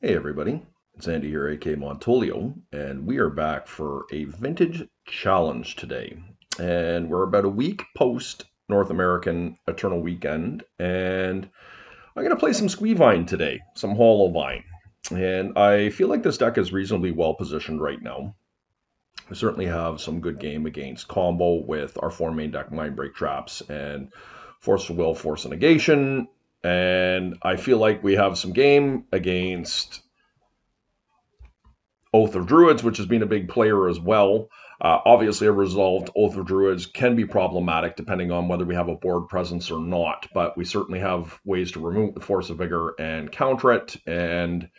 Hey everybody, it's Andy here, aka Montolio, and we are back for a vintage challenge today. And we're about a week post North American Eternal Weekend, and I'm going to play some Squeevine today, some HollowVine. And I feel like this deck is reasonably well positioned right now. We certainly have some good game against combo with our four main deck, Mindbreak Traps and Force of Will, Force of Negation. And I feel like we have some game against Oath of Druids, which has been a big player as well. Obviously, a resolved Oath of Druids can be problematic depending on whether we have a board presence or not, but we certainly have ways to remove the Force of Vigor and counter it. And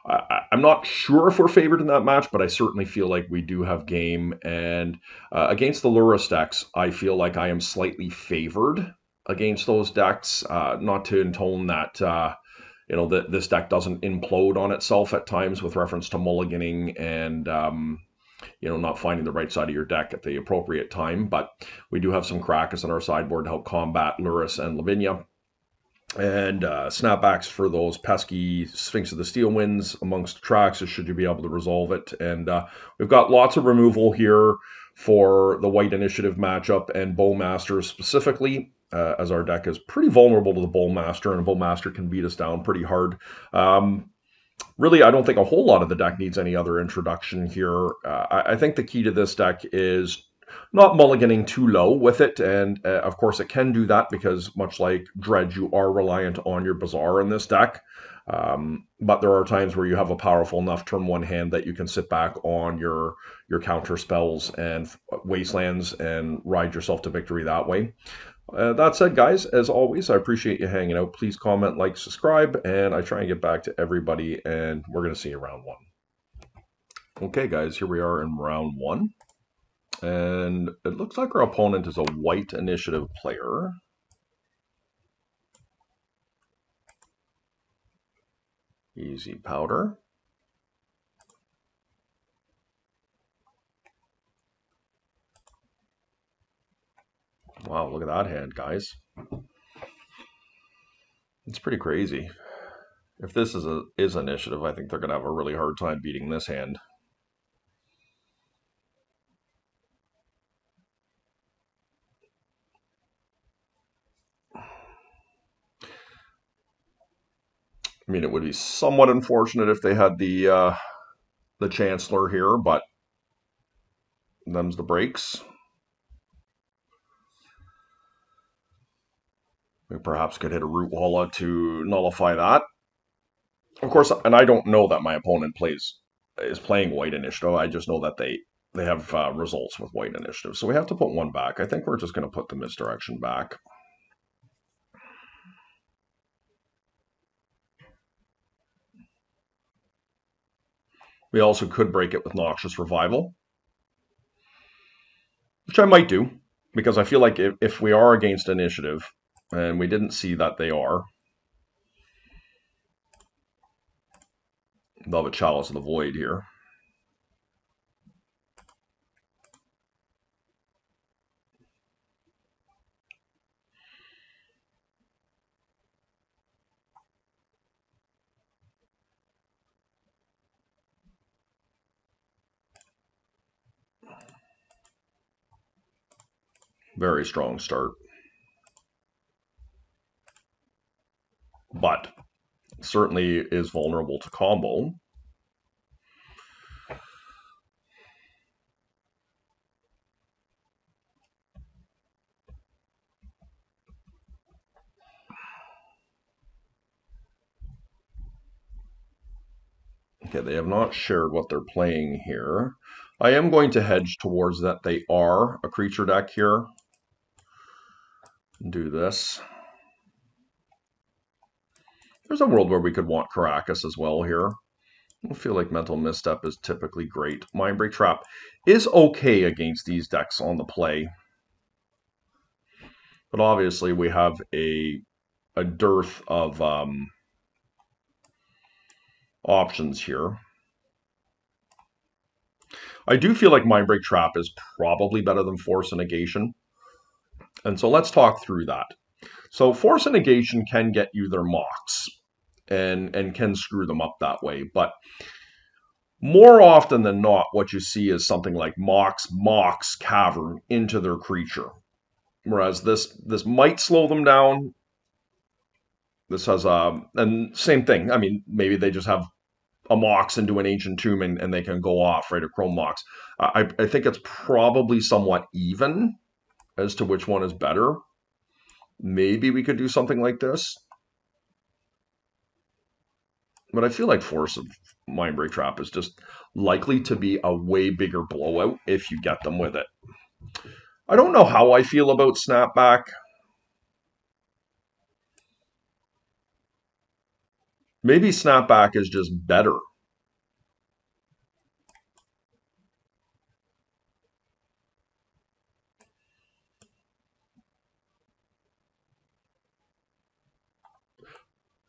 I'm not sure if we're favored in that match, but I certainly feel like we do have game. And against the Lurrus decks, I feel like I am slightly favored against those decks. Not to intone that that this deck doesn't implode on itself at times with reference to mulliganing and not finding the right side of your deck at the appropriate time. But we do have some Krakus on our sideboard to help combat Lurrus and Lavinia. And snapbacks for those pesky Sphinx of the Steel Winds amongst tracks, should you be able to resolve it. And we've got lots of removal here for the White Initiative matchup and Bowmaster specifically, as our deck is pretty vulnerable to the Bowmaster, and Bowmaster can beat us down pretty hard. Really, I don't think a whole lot of the deck needs any other introduction here. I think the key to this deck is not mulliganing too low with it, and of course it can do that because much like Dredge, you are reliant on your Bazaar in this deck. But there are times where you have a powerful enough turn one hand that you can sit back on your counter spells and wastelands and ride yourself to victory that way. That said, guys, as always, I appreciate you hanging out. Please comment, like, subscribe, and I try and get back to everybody, and we're going to see you round one. Okay, guys, here we are in round one. And it looks like our opponent is a White Initiative player. Easy powder. Wow, look at that hand, guys. It's pretty crazy. If this is initiative, I think they're going to have a really hard time beating this hand. I mean, it would be somewhat unfortunate if they had the Chancellor here, but them's the breaks. We perhaps could hit a Root Walla to nullify that. Of course, and I don't know that my opponent is playing White Initiative. I just know that they have results with White Initiative. So we have to put one back. I think we're just going to put the Misdirection back. We also could break it with Noxious Revival, which I might do, because I feel like if we are against initiative, and we didn't see that they are, they'll have a Chalice of the Void here. Very strong start. But certainly is vulnerable to combo. Okay, they have not shared what they're playing here. I am going to hedge towards that they are a creature deck here. Do this. There's a world where we could want Caracas as well here. I feel like Mental Misstep is typically great. Mindbreak Trap is okay against these decks on the play. But obviously we have a dearth of options here. I do feel like Mindbreak Trap is probably better than Force and Negation. And so let's talk through that. So Force and Negation can get you their mocks. and can screw them up that way. But more often than not, what you see is something like Mox Cavern into their creature. Whereas this might slow them down. This has and same thing. I mean, maybe they just have a Mox into an Ancient Tomb and they can go off, right? A Chrome Mox. I think it's probably somewhat even as to which one is better. Maybe we could do something like this. But I feel like Force of Mindbreak Trap is just likely to be a way bigger blowout if you get them with it. I don't know how I feel about Snapback. Maybe Snapback is just better.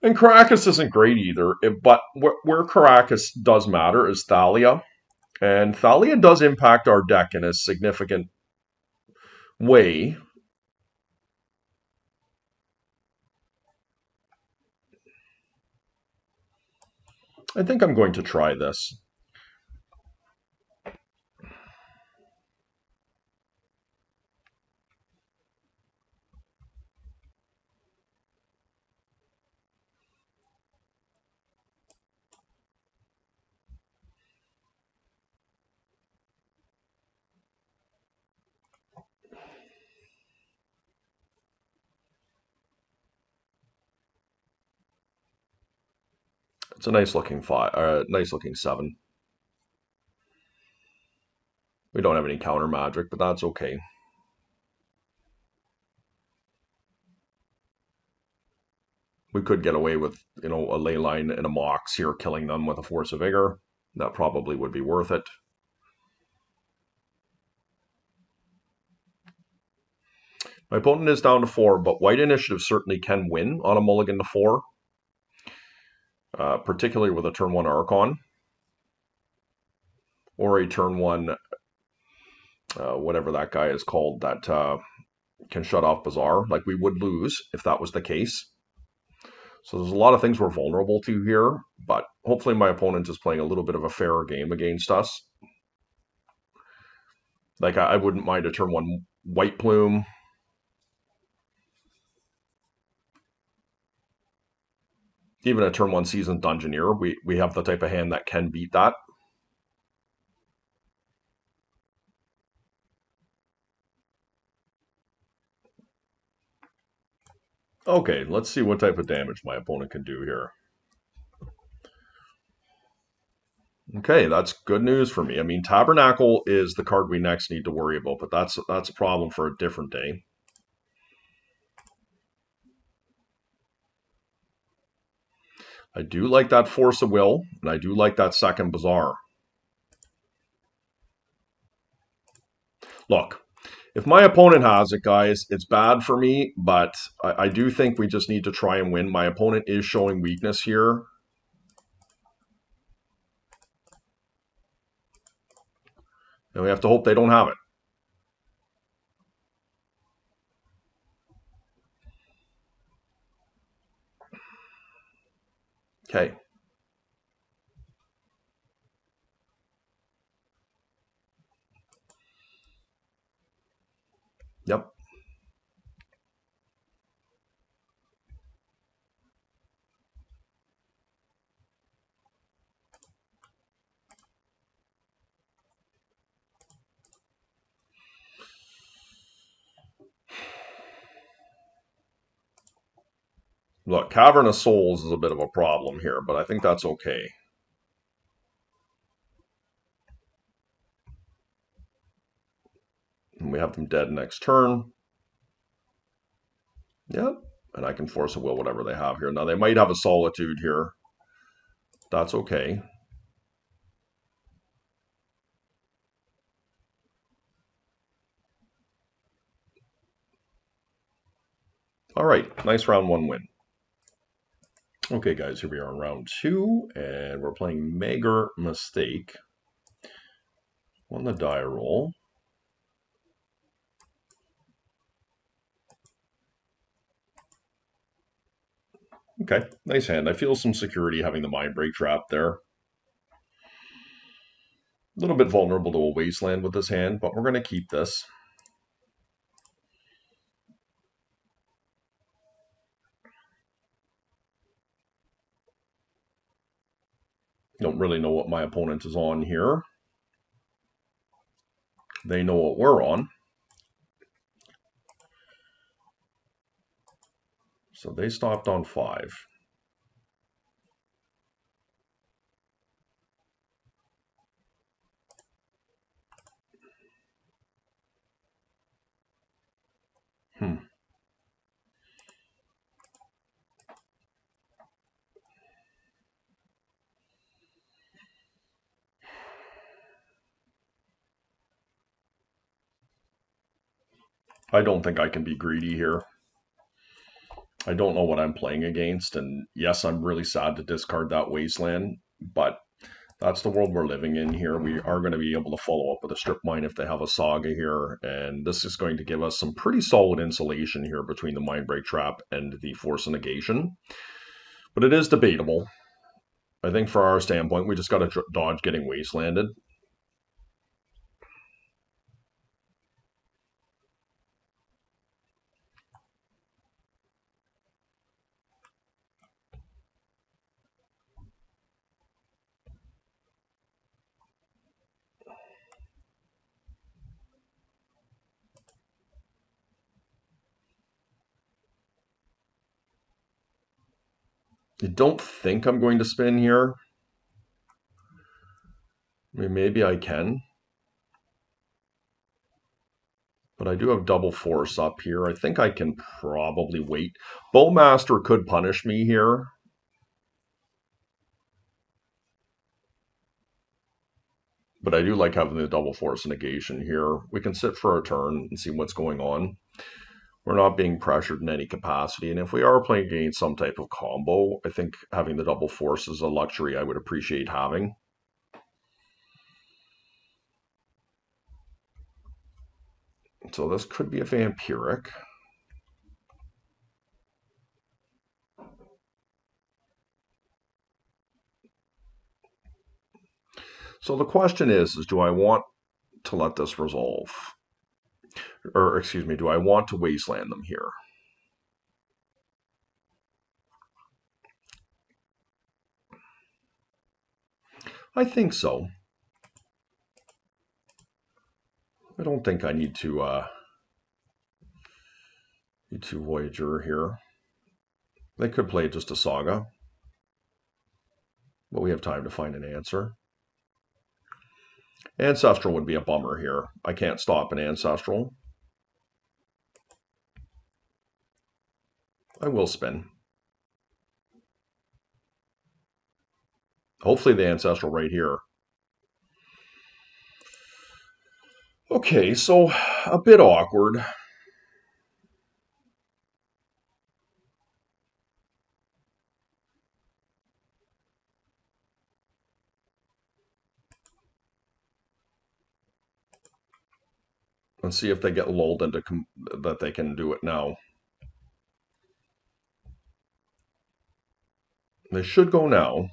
And Caracas isn't great either, but where Caracas does matter is Thalia. And Thalia does impact our deck in a significant way. I think I'm going to try this. It's a nice looking nice looking 7. We don't have any counter magic, but that's okay. We could get away with, a Leyline and a Mox here, killing them with a Force of Vigor. That probably would be worth it. My opponent is down to 4, but White Initiative certainly can win on a mulligan to 4. Particularly with a turn 1 Archon. Or a turn 1, whatever that guy is called, that can shut off Bazaar. Like, we would lose if that was the case. So there's a lot of things we're vulnerable to here, but hopefully my opponent is playing a little bit of a fairer game against us. Like, I wouldn't mind a turn 1 White Plume. Even a turn 1 Seasoned Dungeoneer. We have the type of hand that can beat that. Okay, let's see what type of damage my opponent can do here. Okay, that's good news for me. I mean, Tabernacle is the card we next need to worry about, but that's a problem for a different day. I do like that Force of Will, and I do like that second Bazaar. Look, if my opponent has it, guys, it's bad for me, but I do think we just need to try and win. My opponent is showing weakness here. And we have to hope they don't have it. Okay. Yep. Look, Cavern of Souls is a bit of a problem here, but I think that's okay. And we have them dead next turn. Yep. And I can Force of Will whatever they have here. Now, they might have a Solitude here. That's okay. All right. Nice round 1 win. Okay, guys, here we are in round 2, and we're playing Mager Mistake on the die roll. Okay, nice hand. I feel some security having the Mind Break trap there. A little bit vulnerable to a Wasteland with this hand, but we're going to keep this. Don't really know what my opponent is on here. They know what we're on. So they stopped on 5. Hmm. I don't think I can be greedy here. I don't know what I'm playing against, and yes, I'm really sad to discard that Wasteland, but that's the world we're living in here. We are going to be able to follow up with a strip mine if they have a saga here, and this is going to give us some pretty solid insulation here between the Mind Break trap and the Force of Negation. But it is debatable. I think for our standpoint, we just got to dodge getting Wastelanded. I don't think I'm going to spin here. I mean, maybe I can. But I do have double force up here. I think I can probably wait. Bowmaster could punish me here. But I do like having the double force negation here. We can sit for a turn and see what's going on. We're not being pressured in any capacity. And if we are playing against some type of combo, I think having the double force is a luxury I would appreciate having. So this could be a vampiric. So the question is do I want to let this resolve? Or excuse me, do I want to wasteland them here? I think so. I don't think I need to Voyager here. They could play just a saga, but we have time to find an answer. Ancestral would be a bummer here. I can't stop an Ancestral. I will spin. Hopefully the Ancestral right here. Okay, so a bit awkward. Let's see if they get lulled into that they can do it now. They should go now.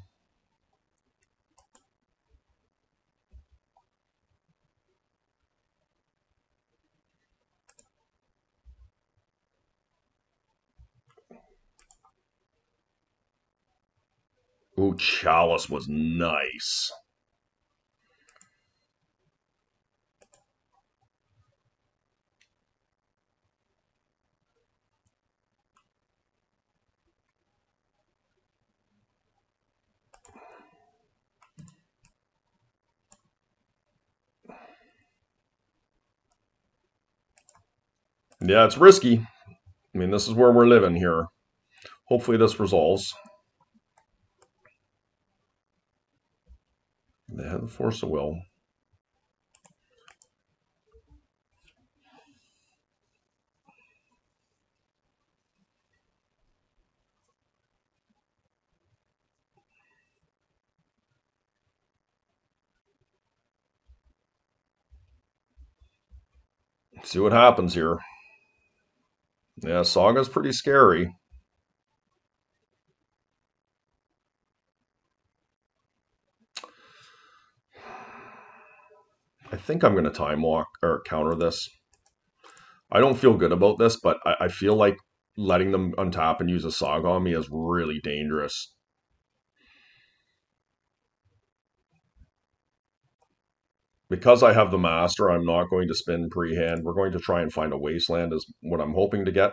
Ooh, Chalice was nice. Yeah, it's risky. I mean, this is where we're living here. Hopefully this resolves. They have the force of will. See what happens here. Yeah, Saga's pretty scary. I think I'm going to time walk or counter this. I don't feel good about this, but I feel like letting them untap and use a Saga on me is really dangerous. Because I have the Master, I'm not going to spin pre-hand. We're going to try and find a Wasteland is what I'm hoping to get.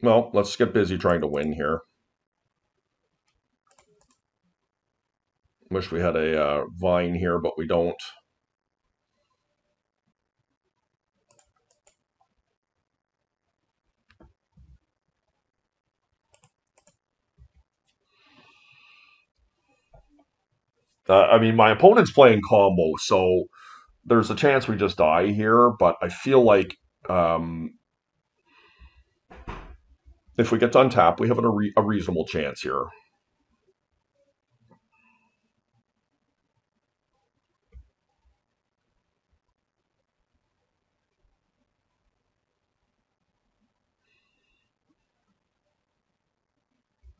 Well, let's get busy trying to win here. Wish we had a Vine here, but we don't. I mean, my opponent's playing combo, so there's a chance we just die here, but I feel like if we get to untap, we have a reasonable chance here.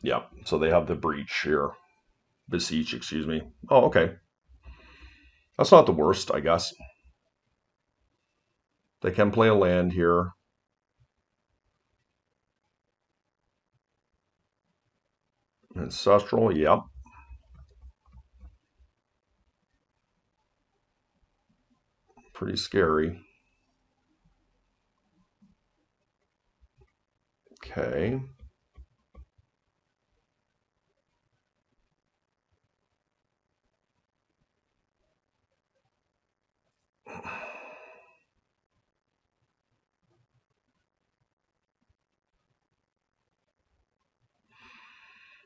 Yeah, so they have the breach here. Beseech, excuse me. Oh, okay. That's not the worst, I guess. They can play a land here. Ancestral, yep. Pretty scary. Okay.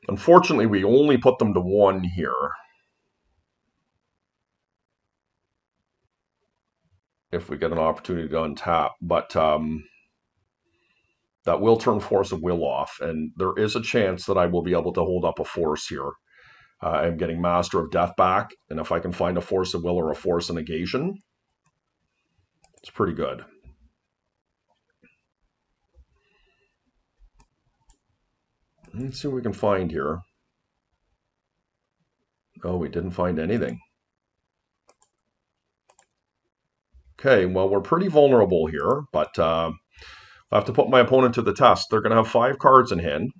Unfortunately, we only put them to 1 here. If we get an opportunity to untap. But that will turn Force of Will off, and there is a chance that I will be able to hold up a Force here. I'm getting Master of Death back, and if I can find a Force of Will or a Force of Negation, it's pretty good. Let's see what we can find here. Oh, we didn't find anything. Okay, well, we're pretty vulnerable here, but I have to put my opponent to the test. They're going to have 5 cards in hand.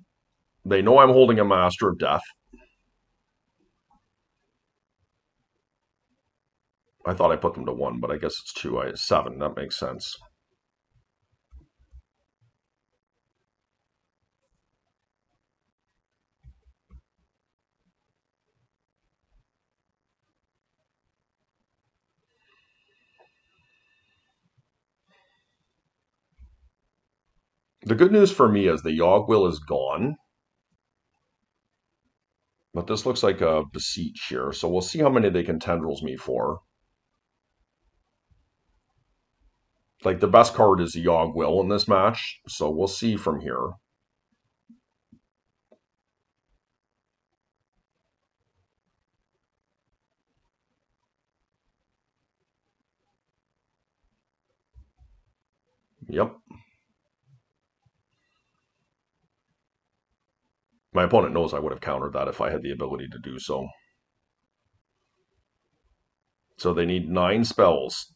They know I'm holding a Master of Death. I thought I put them to 1, but I guess it's 2. 7. That makes sense. The good news for me is the Yogg-Will is gone. But this looks like a Beseech here, so we'll see how many they can Tendrils me for. Like, the best card is the Yogg-Will in this match, so we'll see from here. Yep. My opponent knows I would have countered that if I had the ability to do so. So they need 9 spells.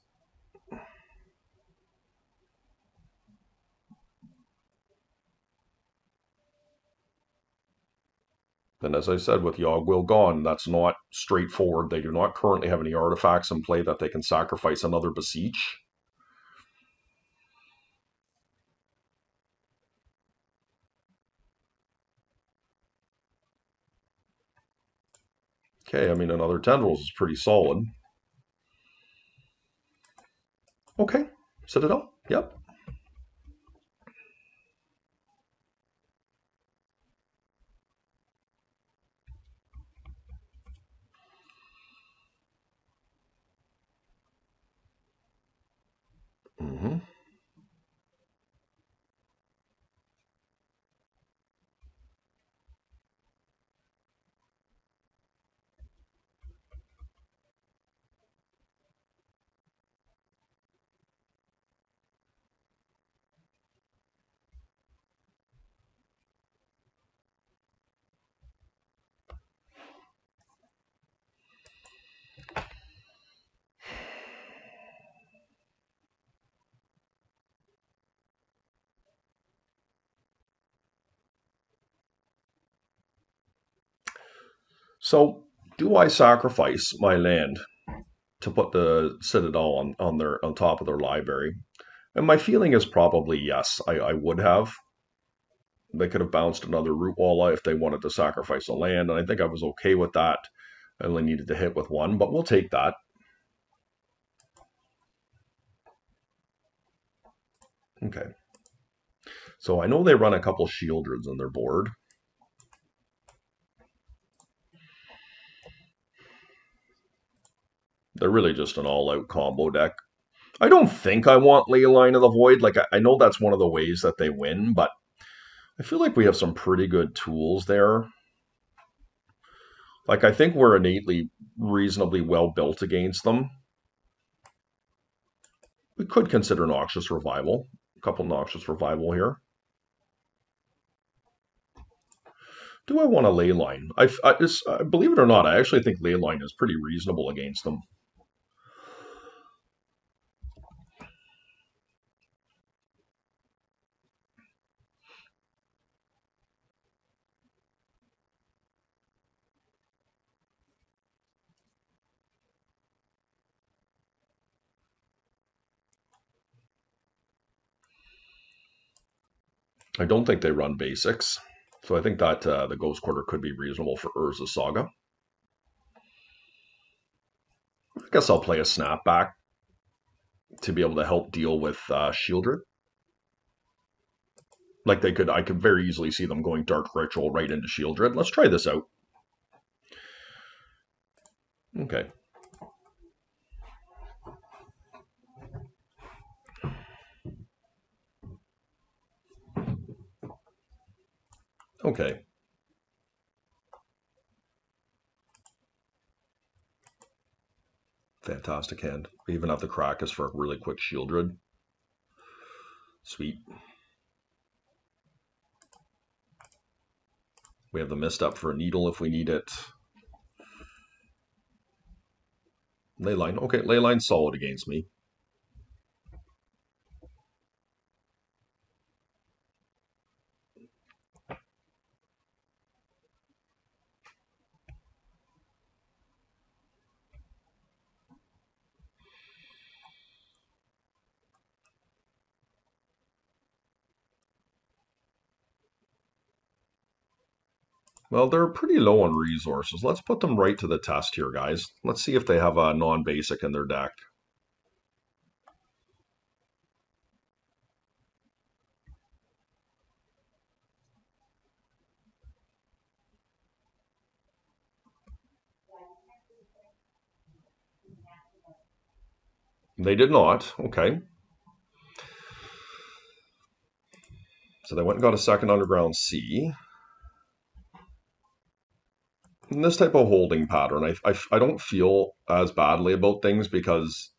And as I said, with Yogg-Will gone, that's not straightforward. They do not currently have any artifacts in play that they can sacrifice another Beseech. Okay, I mean, another Tendrils is pretty solid. Okay, Citadel, yep. Mm-hmm. So, do I sacrifice my land to put the Citadel on top of their library? And my feeling is probably yes. I would have. They could have bounced another root walla if they wanted to sacrifice a land, and I think I was okay with that. I only needed to hit with one, but we'll take that. Okay. So I know they run a couple Shieldreds on their board. They're really just an all-out combo deck. I don't think I want Leyline of the Void. Like, I know that's one of the ways that they win, but I feel like we have some pretty good tools there. Like, I think we're innately reasonably well built against them. We could consider Noxious Revival. A couple Noxious Revival here. Do I want a Leyline? Believe it or not, I actually think Leyline is pretty reasonable against them. I don't think they run basics, so I think that the Ghost Quarter could be reasonable for Urza Saga. I guess I'll play a Snapback to be able to help deal with Shieldred. Like I could very easily see them going Dark Ritual right into Shieldred. Let's try this out. Okay. Okay. Fantastic hand. We even have the Krakus for a really quick Shieldred. Sweet. We have the Misstep for a Needle if we need it. Leyline. Okay, Leyline's solid against me. Well, they're pretty low on resources. Let's put them right to the test here, guys. Let's see if they have a non-basic in their deck. They did not. Okay. So they went and got a second Underground Sea. In this type of holding pattern, I don't feel as badly about things because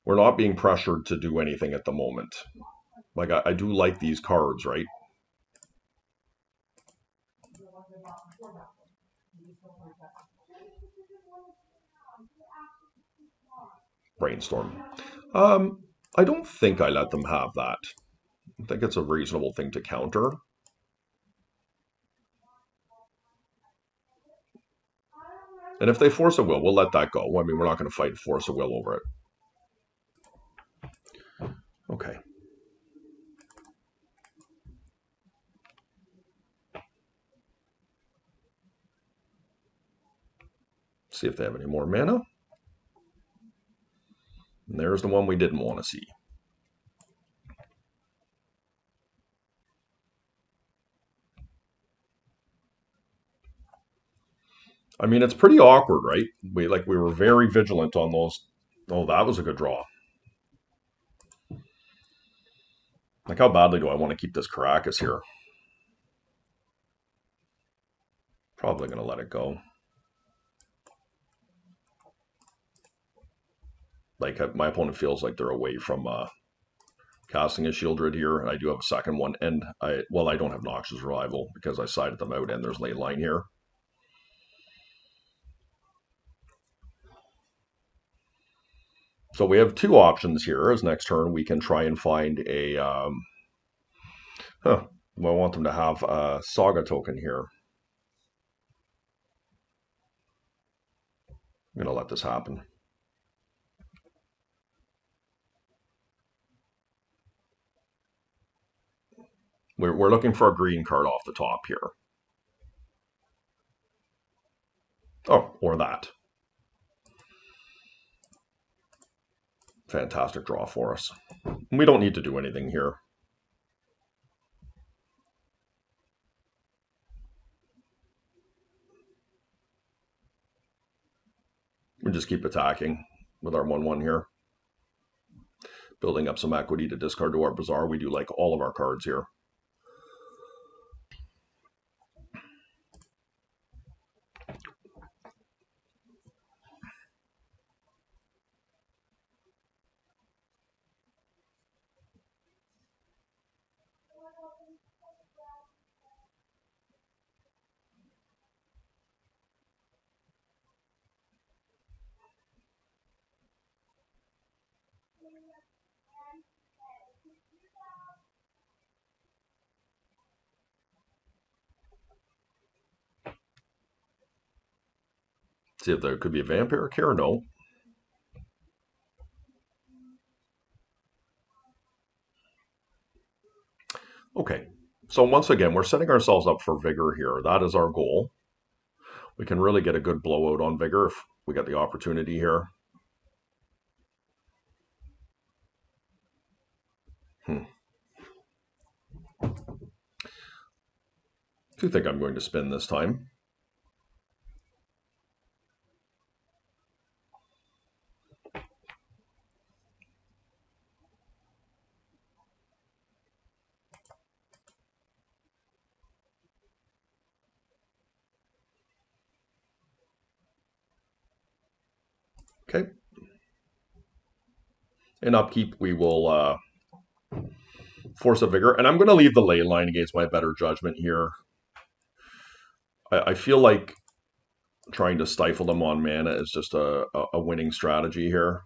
we're not being pressured to do anything at the moment. Like, I do like these cards, right? Brainstorm. I don't think I let them have that. I think it's a reasonable thing to counter. And if they force a will, we'll let that go. I mean, we're not going to fight force a will over it. Okay. See if they have any more mana. And there's the one we didn't want to see. I mean, it's pretty awkward, right? We were very vigilant on those. Oh, that was a good draw. Like, how badly do I want to keep this Caracas here? Probably going to let it go. Like, my opponent feels like they're away from casting a Shieldred here, and I do have a second one. And I don't have Noxious Revival because I sided them out, and there's Leyline here. So we have two options here. As next turn, we can try and find a... I want them to have a Saga token here. I'm going to let this happen. We're looking for a green card off the top here. Oh, or that. Fantastic draw for us. We don't need to do anything here. We just keep attacking with our 1/1 here. Building up some equity to discard to our Bazaar. We do like all of our cards here. See if there could be a vampiric here. No. Okay. So once again, we're setting ourselves up for vigor here. That is our goal. We can really get a good blowout on vigor if we get the opportunity here. I do think I'm going to spin this time. Okay. In upkeep, we will force a vigor. And I'm going to leave the ley line against my better judgment here. I feel like trying to stifle them on mana is just a winning strategy here.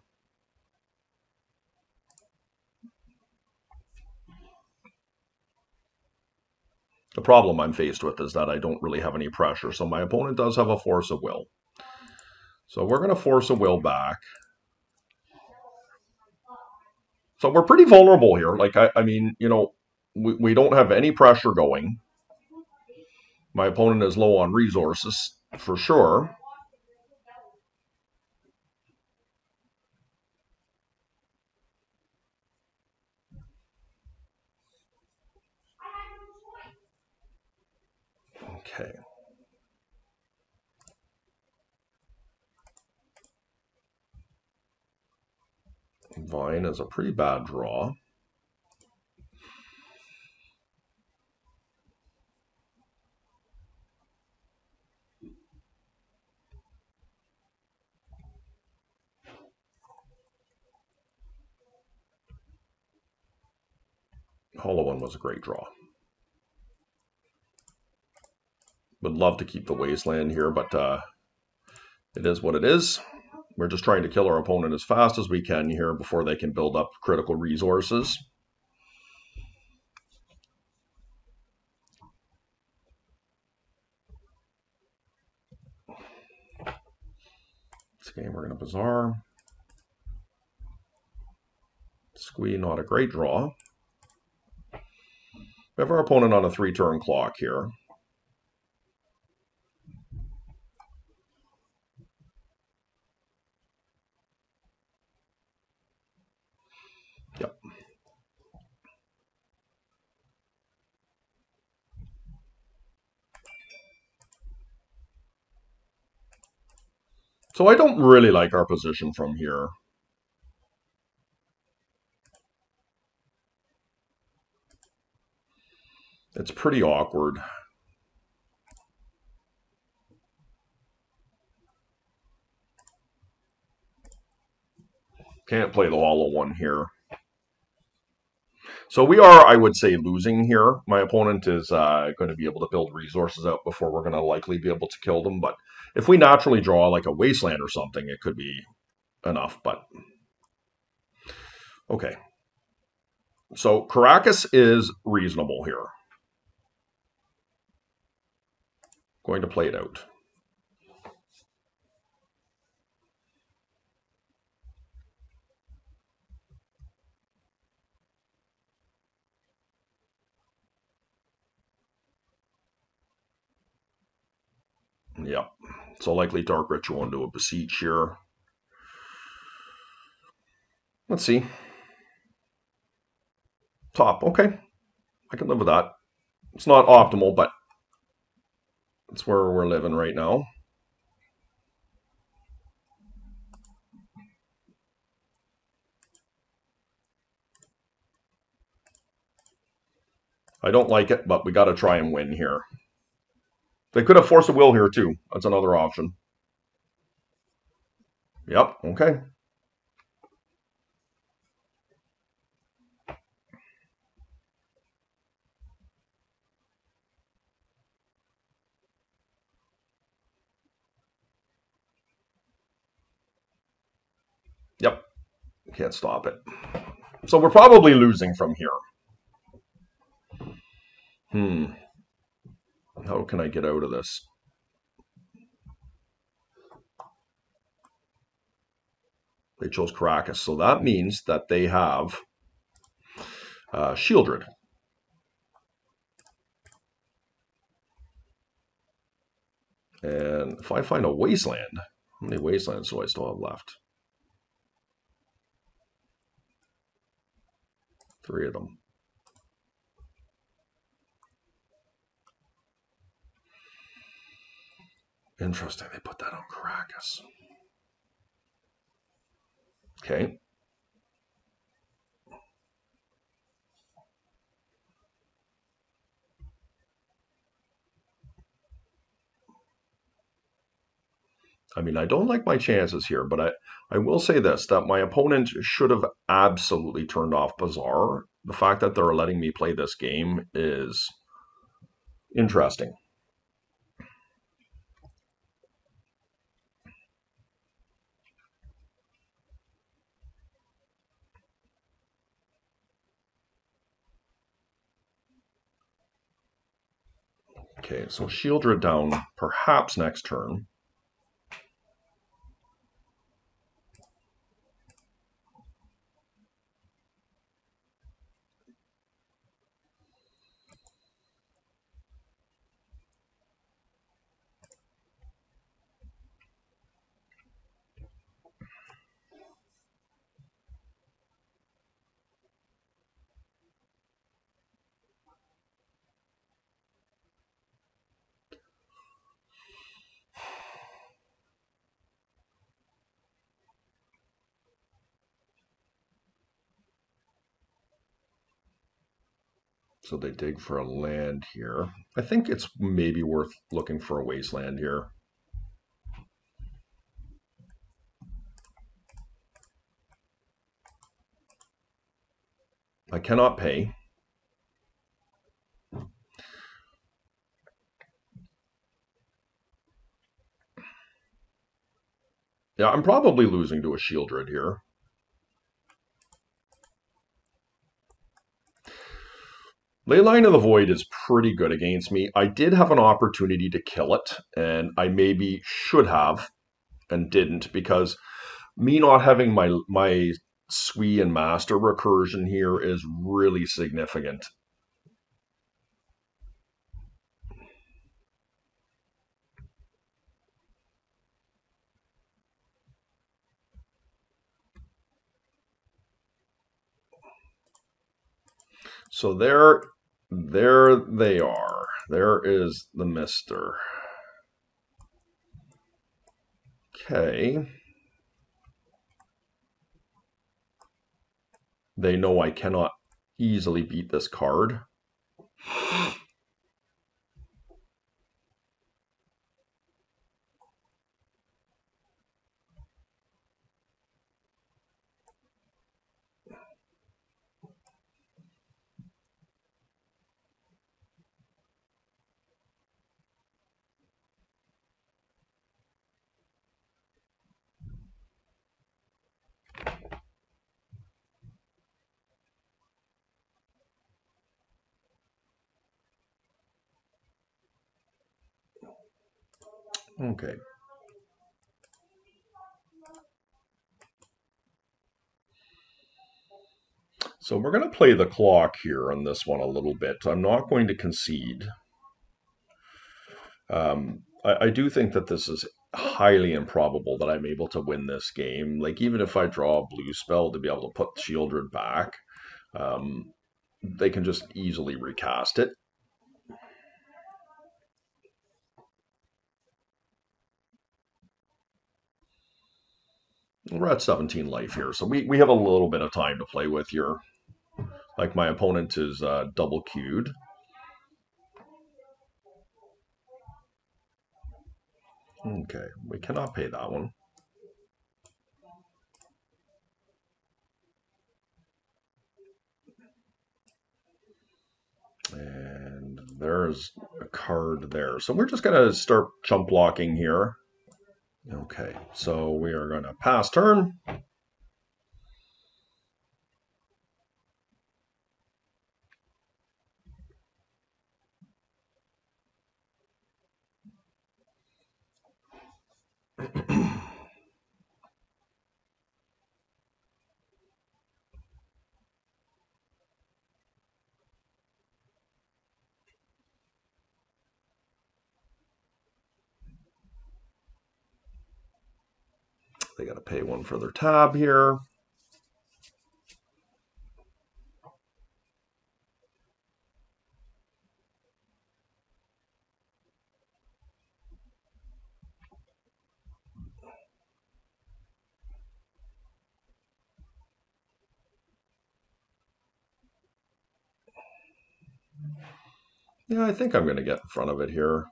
The problem I'm faced with is that I don't really have any pressure. So my opponent does have a force of will. So we're going to force a will back. So we're pretty vulnerable here. Like, I mean, you know, we don't have any pressure going. My opponent is low on resources, for sure. Okay. Vine is a pretty bad draw. HollowVine was a great draw. Would love to keep the Wasteland here, but it is what it is. We're just trying to kill our opponent as fast as we can here before they can build up critical resources. This game we're going to Bazaar. Squee, not a great draw. We have our opponent on a 3-turn clock here. Yep. So I don't really like our position from here. It's pretty awkward. Can't play the hollow one here. So we are, I would say, losing here. My opponent is going to be able to build resources out before we're going to likely be able to kill them. But if we naturally draw like a Wasteland or something, it could be enough. But okay. So Caracas is reasonable here. Going to play it out. Yep. So likely Dark Ritual into a Beseech here. Let's see. Top. Okay. I can live with that. It's not optimal, but it's where we're living right now. I don't like it, but we got to try and win here. They could have forced a will here, too. That's another option. Yep. Okay. Yep. Can't stop it. So we're probably losing from here. How can I get out of this? They chose Caracas, so that means that they have Shieldred. And if I find a Wasteland, how many Wastelands do I still have left? 3 of them. Interesting, they put that on Caracas. Okay. I mean, I don't like my chances here, but I will say this, that my opponent should have absolutely turned off Bazaar. The fact that they're letting me play this game is interesting. Okay, so Shieldred down perhaps next turn. So they dig for a land here. I think it's maybe worth looking for a Wasteland here. I cannot pay. Yeah, I'm probably losing to a Shieldred here. Leyline of the Void is pretty good against me. I did have an opportunity to kill it, and I maybe should have and didn't, because me not having my Sui and Master recursion here is really significant. So there they are. There is the Mister. Okay. They know I cannot easily beat this card. Okay. So we're going to play the clock here on this one a little bit. I'm not going to concede. I do think that this is highly improbable that I'm able to win this game. Like, even if I draw a blue spell to be able to put Shieldred back, um, they can just easily recast it. We're at 17 life here, so we have a little bit of time to play with here. Like, my opponent is double queued. Okay, we cannot pay that one. And there's a card there. So we're just going to start chump blocking here. Okay, so we are going to pass turn. They got to pay one for their tab here. Yeah, I think I'm going to get in front of it here.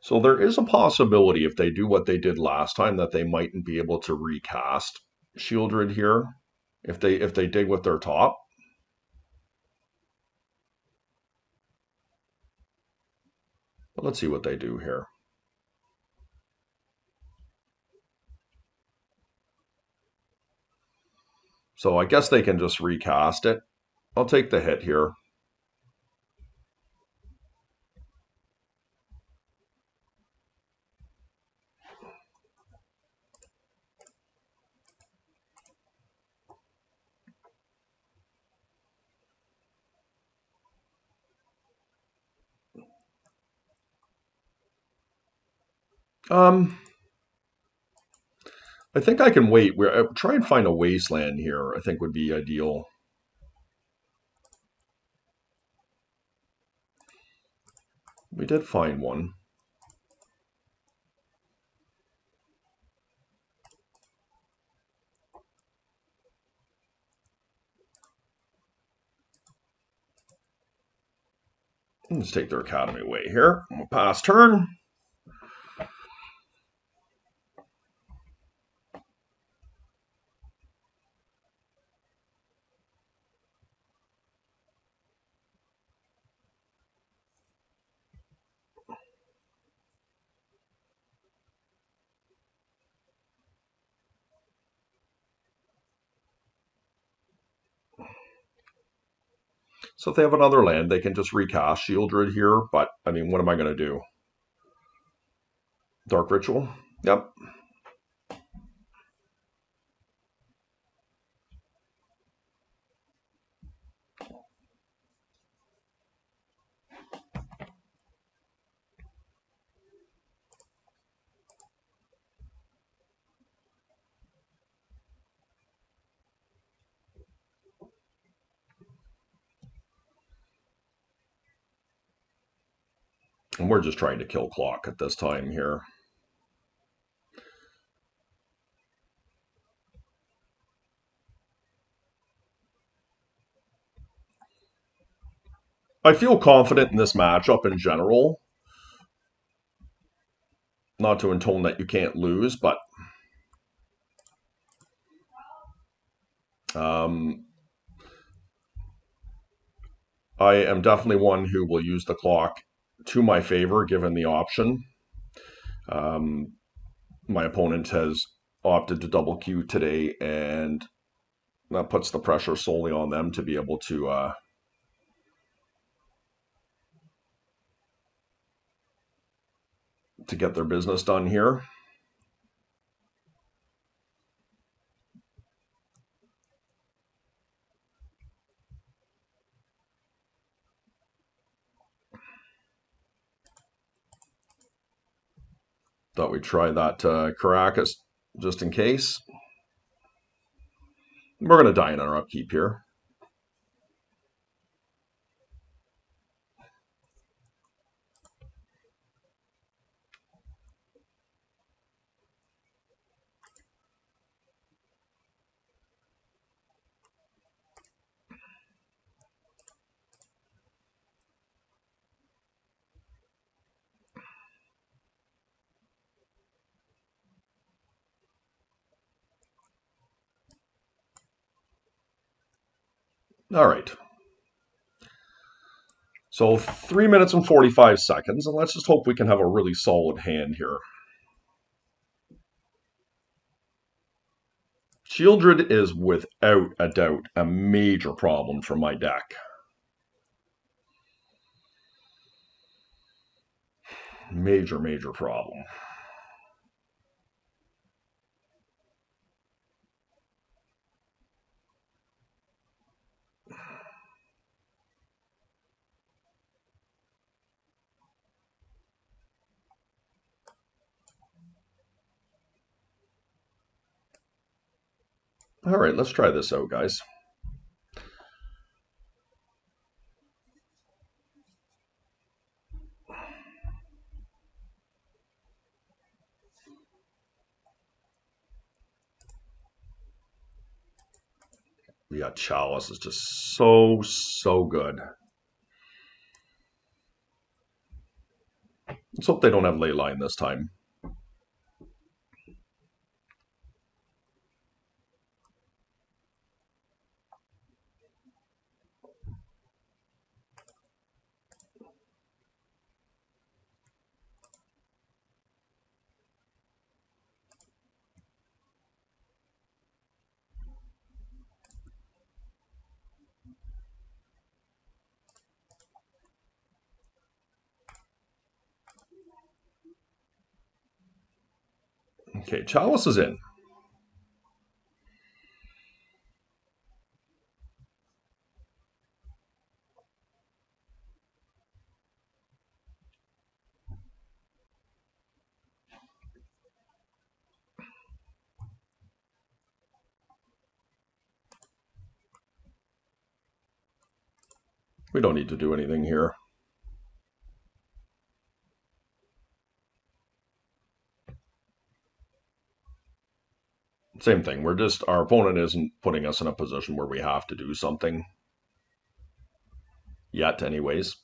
So there is a possibility if they do what they did last time that they mightn't be able to recast Shieldred here if they dig with their top. But let's see what they do here. So I guess they can just recast it. I'll take the hit here. I think I can wait. We're try and find a wasteland here. I think would be ideal. We did find one. Let's take their academy away here. We'll pass turn. So if they have another land, they can just recast Shieldred here. But, I mean, what am I going to do? Dark Ritual? Yep. And we're just trying to kill clock at this time here. I feel confident in this matchup in general. Not to intone that you can't lose, but I am definitely one who will use the clock to my favor given the option. My opponent has opted to double queue today, and that puts the pressure solely on them to be able to get their business done here. Thought we'd try that Caracas just in case. We're going to die in our upkeep here. All right. So 3 minutes and 45 seconds, and let's just hope we can have a really solid hand here. Shieldred is without a doubt a major problem for my deck. Major problem. All right, let's try this out, guys. Yeah, Chalice is just so good. Let's hope they don't have Leyline this time. Okay, Chalice is in. We don't need to do anything here. Same thing. Our opponent isn't putting us in a position where we have to do something. Yet, anyways.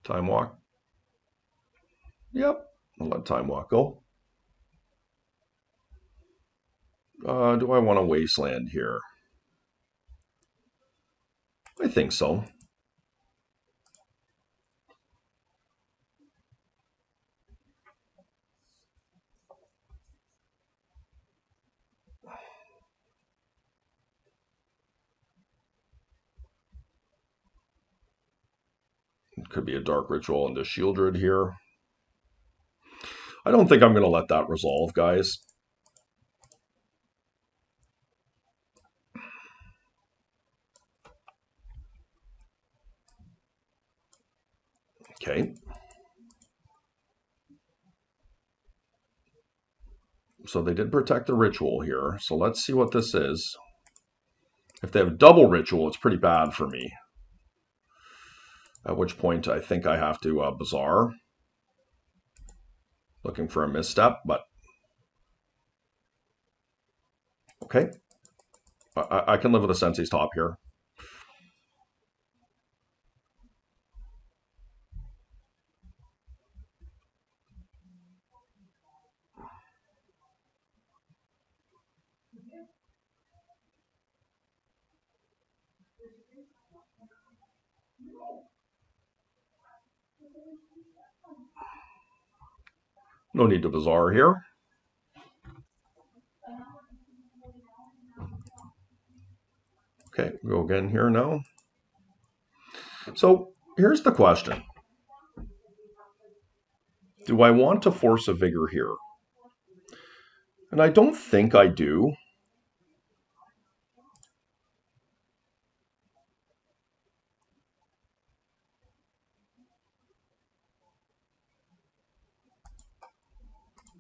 Time walk. Yep. I'll let time walk go. Do I want a wasteland here? I think so. It could be a Dark Ritual into Shieldred here. I don't think I'm going to let that resolve, guys. Okay. So they did protect the ritual here. So let's see what this is. If they have double ritual, it's pretty bad for me. At which point I think I have to Bazaar. Looking for a misstep, but okay. I can live with a Sensei's Top here. No need to bazaar here. Okay, go again here now. So here's the question. Do I want to force a vigor here? And I don't think I do.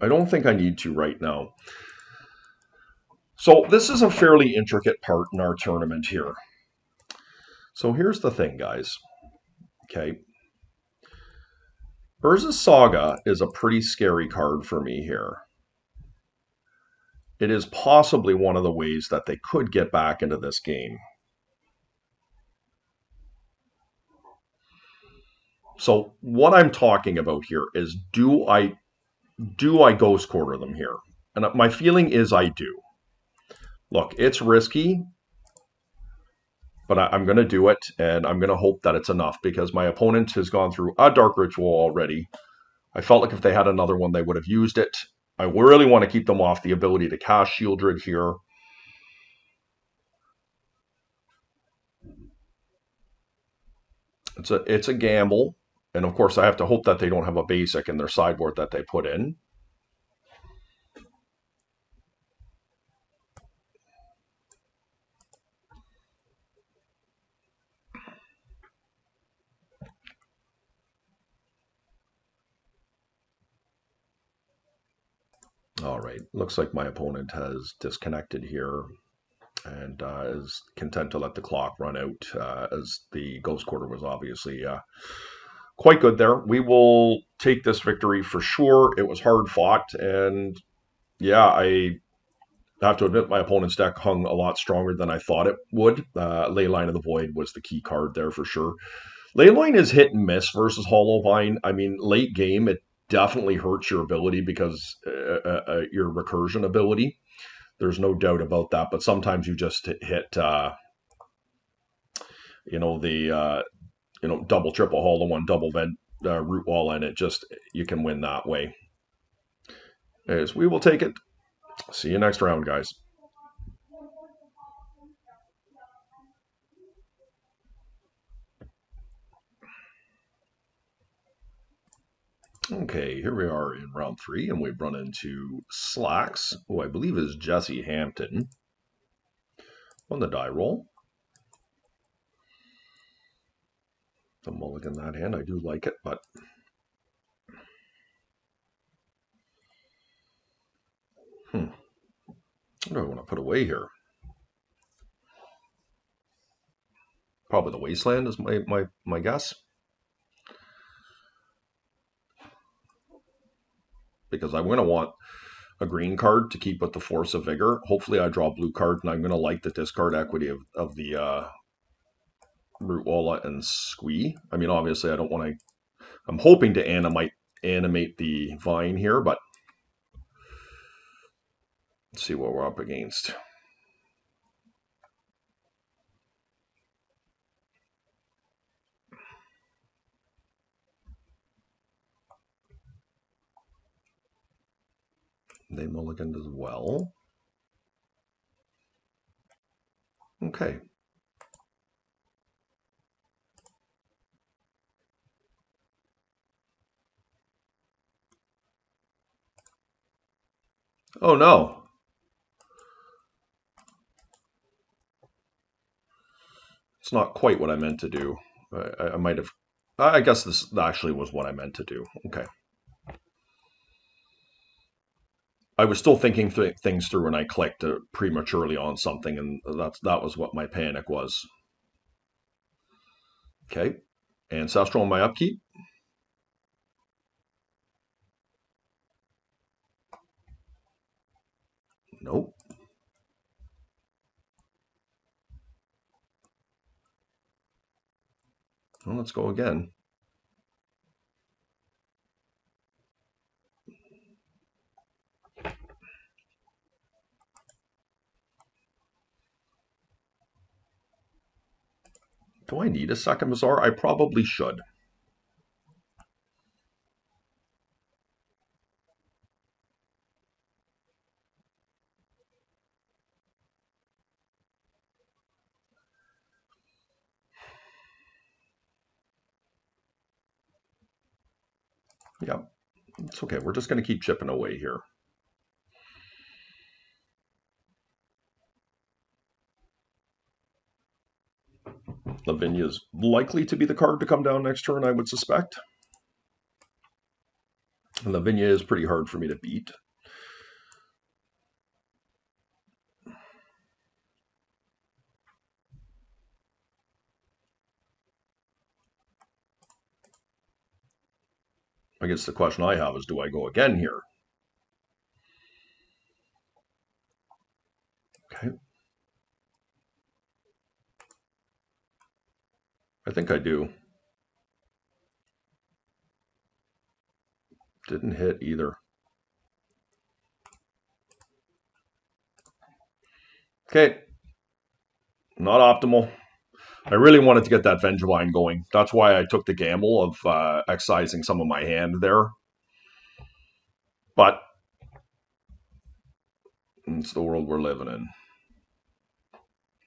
I don't think I need to right now. So this is a fairly intricate part in our tournament here. So here's the thing, guys. Okay. Urza's Saga is a pretty scary card for me here. It is possibly one of the ways that they could get back into this game. So what I'm talking about here is do I ghost quarter them here? And my feeling is I do. Look, it's risky, but I'm going to do it, and I'm going to hope that it's enough because my opponent has gone through a Dark Ritual already. I felt like if they had another one, they would have used it. I really want to keep them off the ability to cast Shieldred here. It's a gamble, and of course I have to hope that they don't have a basic in their sideboard that they put in. All right, looks like my opponent has disconnected here and is content to let the clock run out as the Ghost Quarter was obviously quite good there. We will take this victory for sure. It was hard fought, and yeah, I have to admit my opponent's deck hung a lot stronger than I thought it would. Leyline of the Void was the key card there for sure. Leyline is hit and miss versus HollowVine. I mean, late game, it definitely hurts your ability because your recursion ability. There's no doubt about that. But sometimes you just hit, the double, triple hollow one, double vent root wall, and it just you can win that way. As we will take it. See you next round, guys. Okay, here we are in round 3, and we've run into Slacks, who I believe is Jesse Hampton, on the die roll. The mulligan that hand, I do like it, but what do I want to put away here? Probably the Wasteland is my guess. Because I'm going to want a green card to keep with the Force of Vigor. Hopefully I draw a blue card, and I'm going to like the discard equity of the Root Wallet and Squee. I mean, obviously I don't want to... I'm hoping to animate the Vine here, but let's see what we're up against. They mulliganed as well. Okay. Oh no. It's not quite what I meant to do. I might have... I guess this actually was what I meant to do. Okay. I was still thinking things through and I clicked prematurely on something, and that was what my panic was. Okay. Ancestral on my upkeep. Nope. Well, let's go again. Do I need a second Bazaar? I probably should. Yeah, it's okay. We're just going to keep chipping away here. Lavinia is likely to be the card to come down next turn, I would suspect. Lavinia is pretty hard for me to beat. I guess the question I have is, do I go again here? Okay. I think I do. Didn't hit either. Okay. Not optimal. I really wanted to get that Vengevine going. That's why I took the gamble of excising some of my hand there. But it's the world we're living in.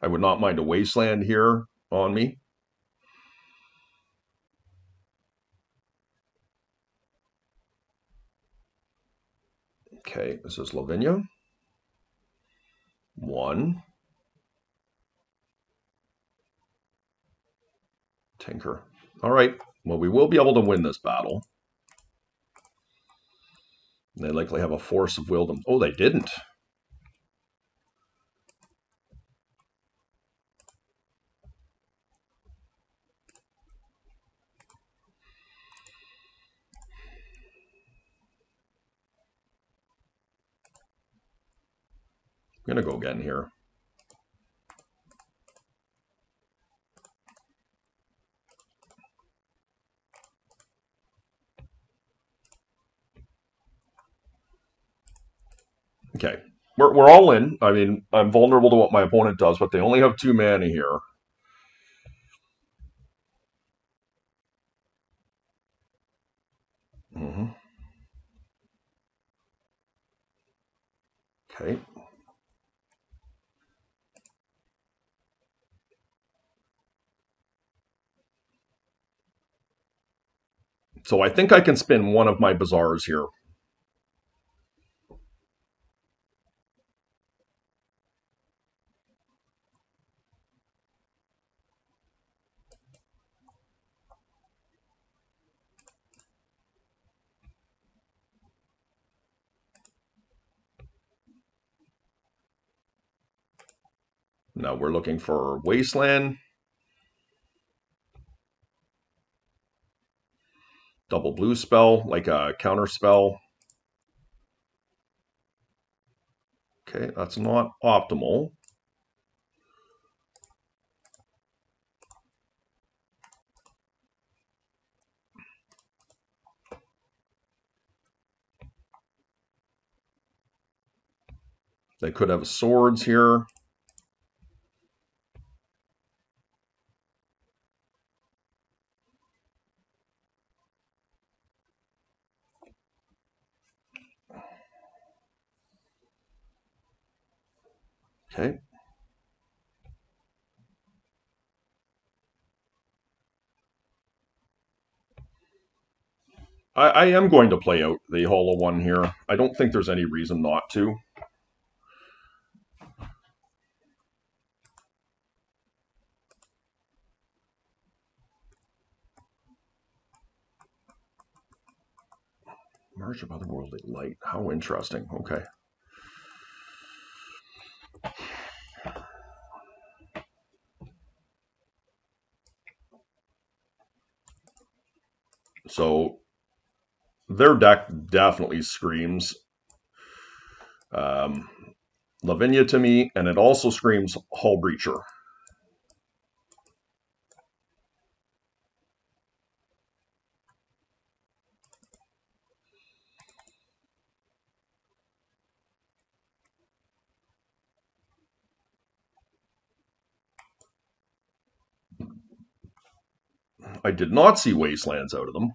I would not mind a Wasteland here on me. Okay, this is Lavinia. 1. Tinker. All right. Well, we will be able to win this battle. They likely have a force of will. Oh, they didn't. I'm going to go again here. Okay. We're all in. I mean, I'm vulnerable to what my opponent does, but they only have 2 mana here. Okay. So I think I can spin one of my bazaars here. Now we're looking for Wasteland. Double blue spell, like a counter spell. Okay, that's not optimal. They could have swords here. Okay. I am going to play out the hollow one here. I don't think there's any reason not to. March of Otherworldly Light. How interesting. Okay. So their deck definitely screams Lavinia to me, and it also screams Hull Breacher. I did not see Wastelands out of them.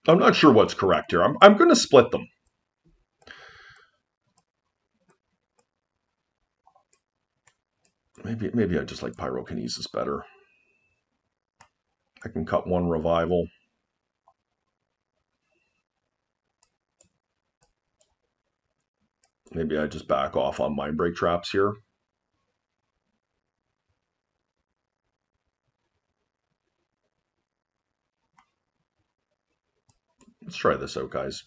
I'm not sure what's correct here. I'm going to split them. Maybe I just like Pyrokinesis better. I can cut one Revival. Maybe I just back off on Mindbreak Traps here. Let's try this out, guys.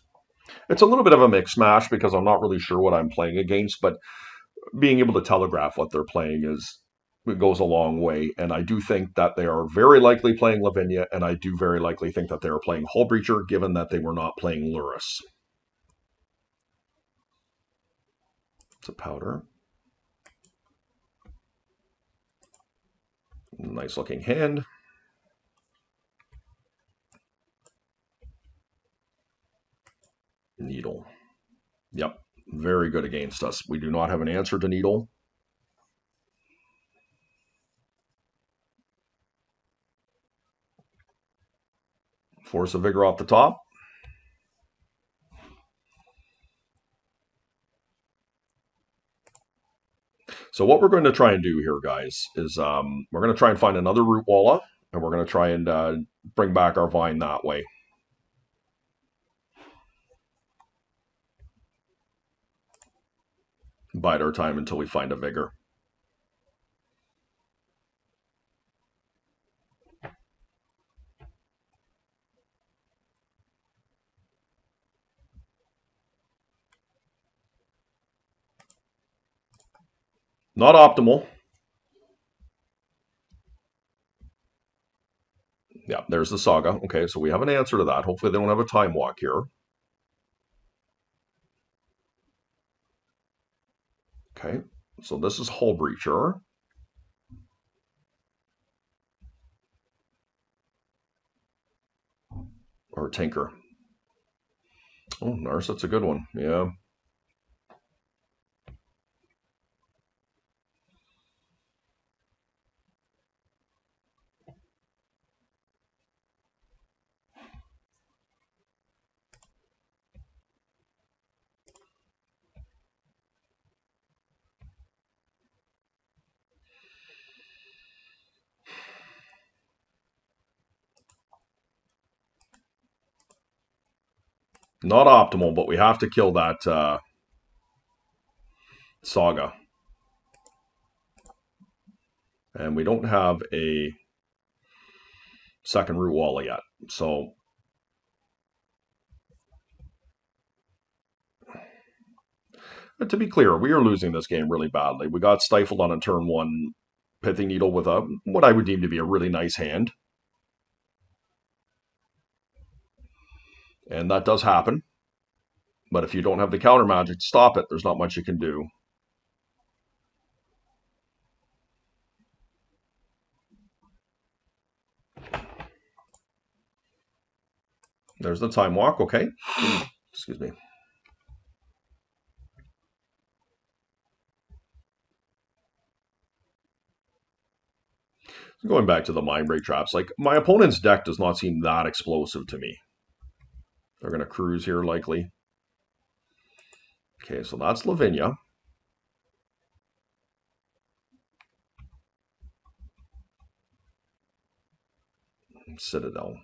It's a little bit of a mix mash because I'm not really sure what I'm playing against, but being able to telegraph what they're playing it goes a long way. And I do think that they are very likely playing Lavinia, and I do very likely think that they are playing Hullbreacher, given that they were not playing Lurrus. It's a powder. Nice looking hand. Needle. Yep, very good against us. We do not have an answer to Needle. Force of Vigor off the top. So what we're going to try and do here, guys, is we're going to try and find another Root Walla, and we're going to try and bring back our vine that way. Bide our time until we find a Vigor. Not optimal. Yeah, there's the Saga. Okay, so we have an answer to that. Hopefully they don't have a Time Walk here. Okay, so this is Hullbreacher. Or Tinker. Oh, Nurse, that's a good one. Yeah. Not optimal, but we have to kill that Saga. And we don't have a second Root Walla yet. So to be clear, we are losing this game really badly. We got stifled on a turn one Pithing Needle with a what I would deem to be a really nice hand. And that does happen. But if you don't have the counter magic to stop it, there's not much you can do. There's the Time Walk, okay. Excuse me. Going back to the Mindbreak Traps, like, my opponent's deck does not seem that explosive to me. They're going to cruise here, likely. Okay, so that's Lavinia. Citadel.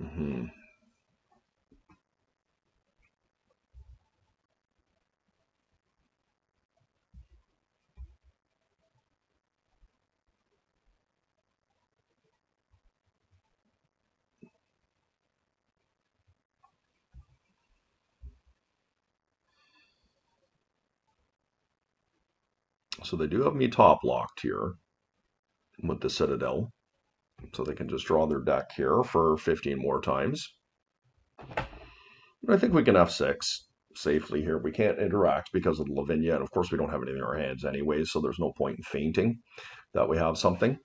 Mm-hmm. So they do have me top locked here with the Citadel. So they can just draw their deck here for 15 more times. I think we can F6 safely here. We can't interact because of the Lavinia, and of course we don't have anything in our hands anyway, so there's no point in fainting that we have something.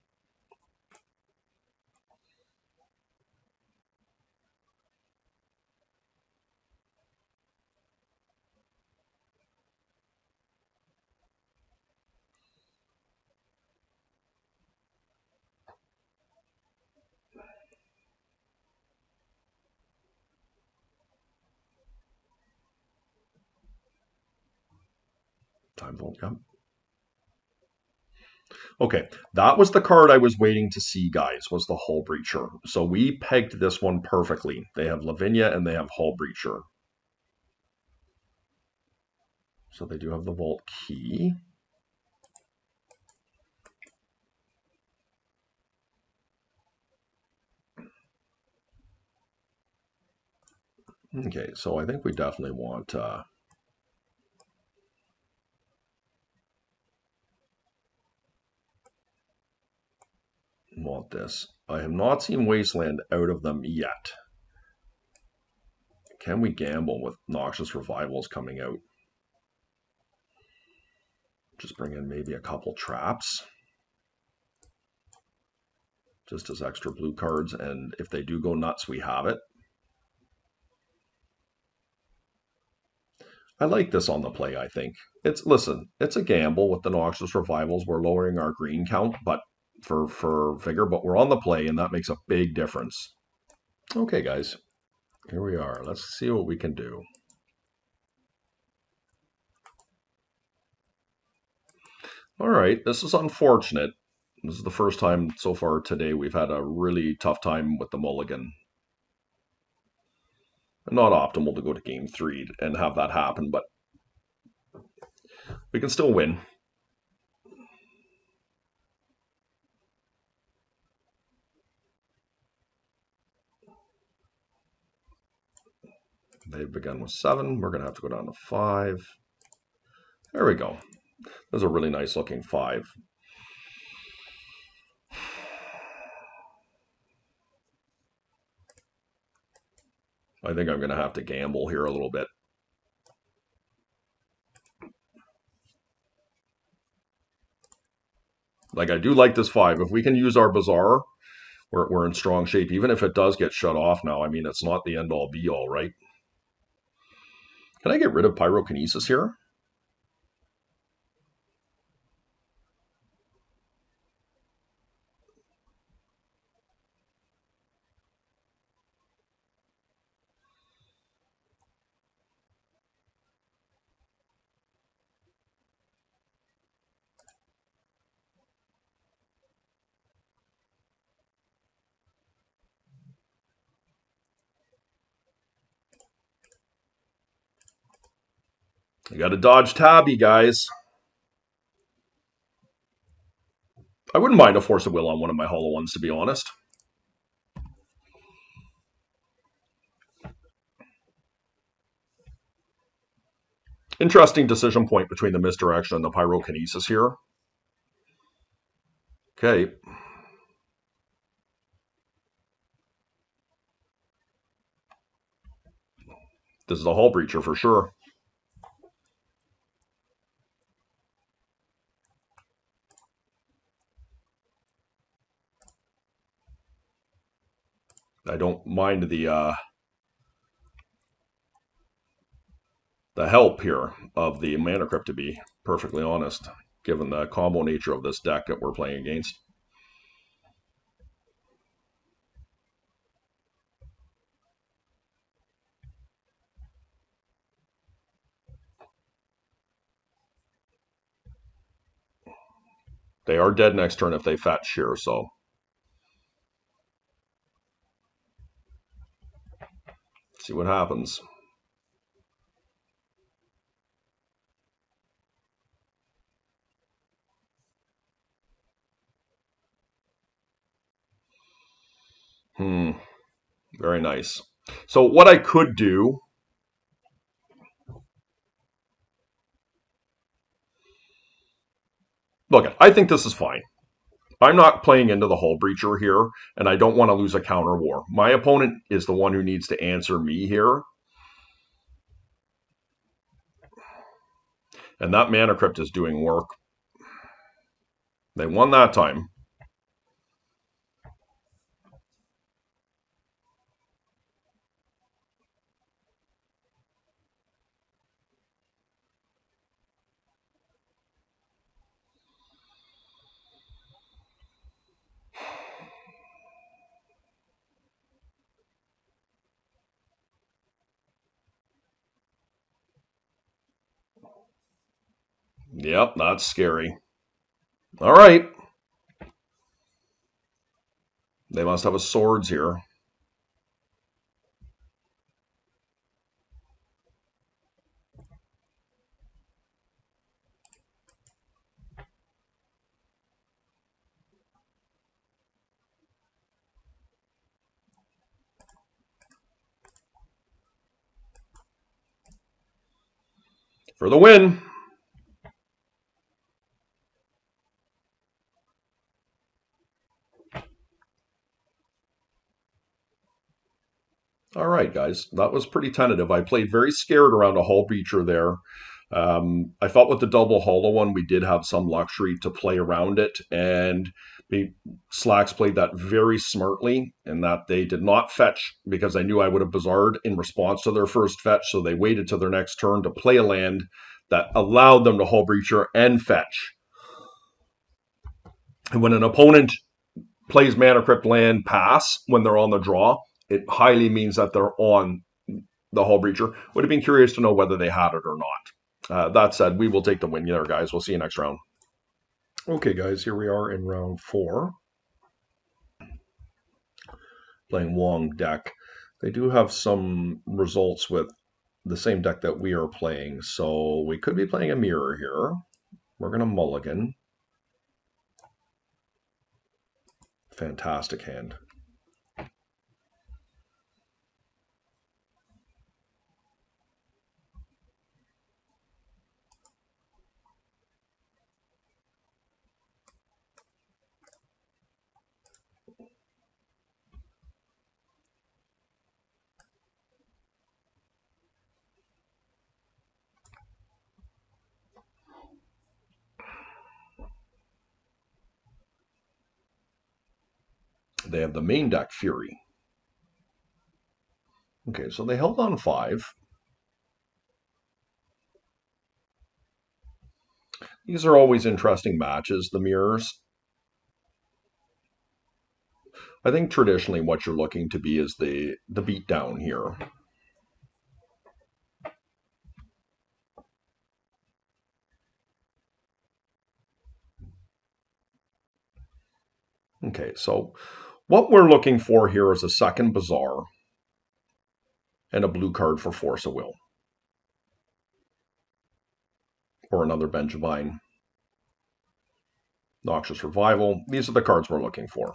Time vote, yeah. Okay, that was the card I was waiting to see, guys, was the Hull Breacher. So we pegged this one perfectly. They have Lavinia and they have Hull Breacher. So they do have the Vault Key. Okay, so I think we definitely want this. I have not seen Wasteland out of them yet. Can we gamble with Noxious Revivals coming out? Just bring in maybe a couple traps. Just as extra blue cards, and if they do go nuts, we have it. I like this on the play, I think. Listen, it's a gamble with the Noxious Revivals. We're lowering our green count, but for vigor, but we're on the play, and that makes a big difference. Okay, guys, here we are. Let's see what we can do. All right, this is unfortunate. This is the first time so far today we've had a really tough time with the mulligan. Not optimal to go to game 3 and have that happen, but we can still win. They've begun with 7. We're going to have to go down to 5. There we go. There's a really nice looking 5. I think I'm going to have to gamble here a little bit. Like, I do like this 5. If we can use our Bazaar, we're in strong shape. Even if it does get shut off now, I mean, it's not the end-all be-all, right? Can I get rid of Pyrokinesis here? You got to dodge Tabby, guys. I wouldn't mind a Force of Will on one of my hollow ones, to be honest. Interesting decision point between the Misdirection and the Pyrokinesis here. Okay. This is a Hull Breacher for sure. I don't mind the help here of the Mana Crypt, to be perfectly honest, given the combo nature of this deck that we're playing against. They are dead next turn if they fetch here, so. See what happens. Very nice. So what I could do... Look, I think this is fine. I'm not playing into the Hull Breacher here, and I don't want to lose a counter war. My opponent is the one who needs to answer me here. And that Mana Crypt is doing work. They won that time. Yep, that's scary. All right. They must have a swords here. For the win. All right, guys. That was pretty tentative. I played very scared around a hull breacher there. I felt with the double hollow one, we did have some luxury to play around it, and the Slacks played that very smartly in that they did not fetch because I knew I would have bizarred in response to their first fetch, so they waited to their next turn to play a land that allowed them to hull breacher and fetch. And when an opponent plays mana crypt land pass when they're on the draw, it highly means that they're on the hull breacher. Would have been curious to know whether they had it or not. That said, we will take the win there, guys. We'll see you next round. Okay, guys, here we are in round 4. Playing Wong deck. They do have some results with the same deck that we are playing, so we could be playing a mirror here. We're going to mulligan. Fantastic hand. They have the main deck, Fury. Okay, so they held on 5. These are always interesting matches, the mirrors. I think traditionally what you're looking to be is the beat down here. Okay, so what we're looking for here is a second Bazaar and a blue card for Force of Will. Or another Benjavine. Noxious Revival. These are the cards we're looking for.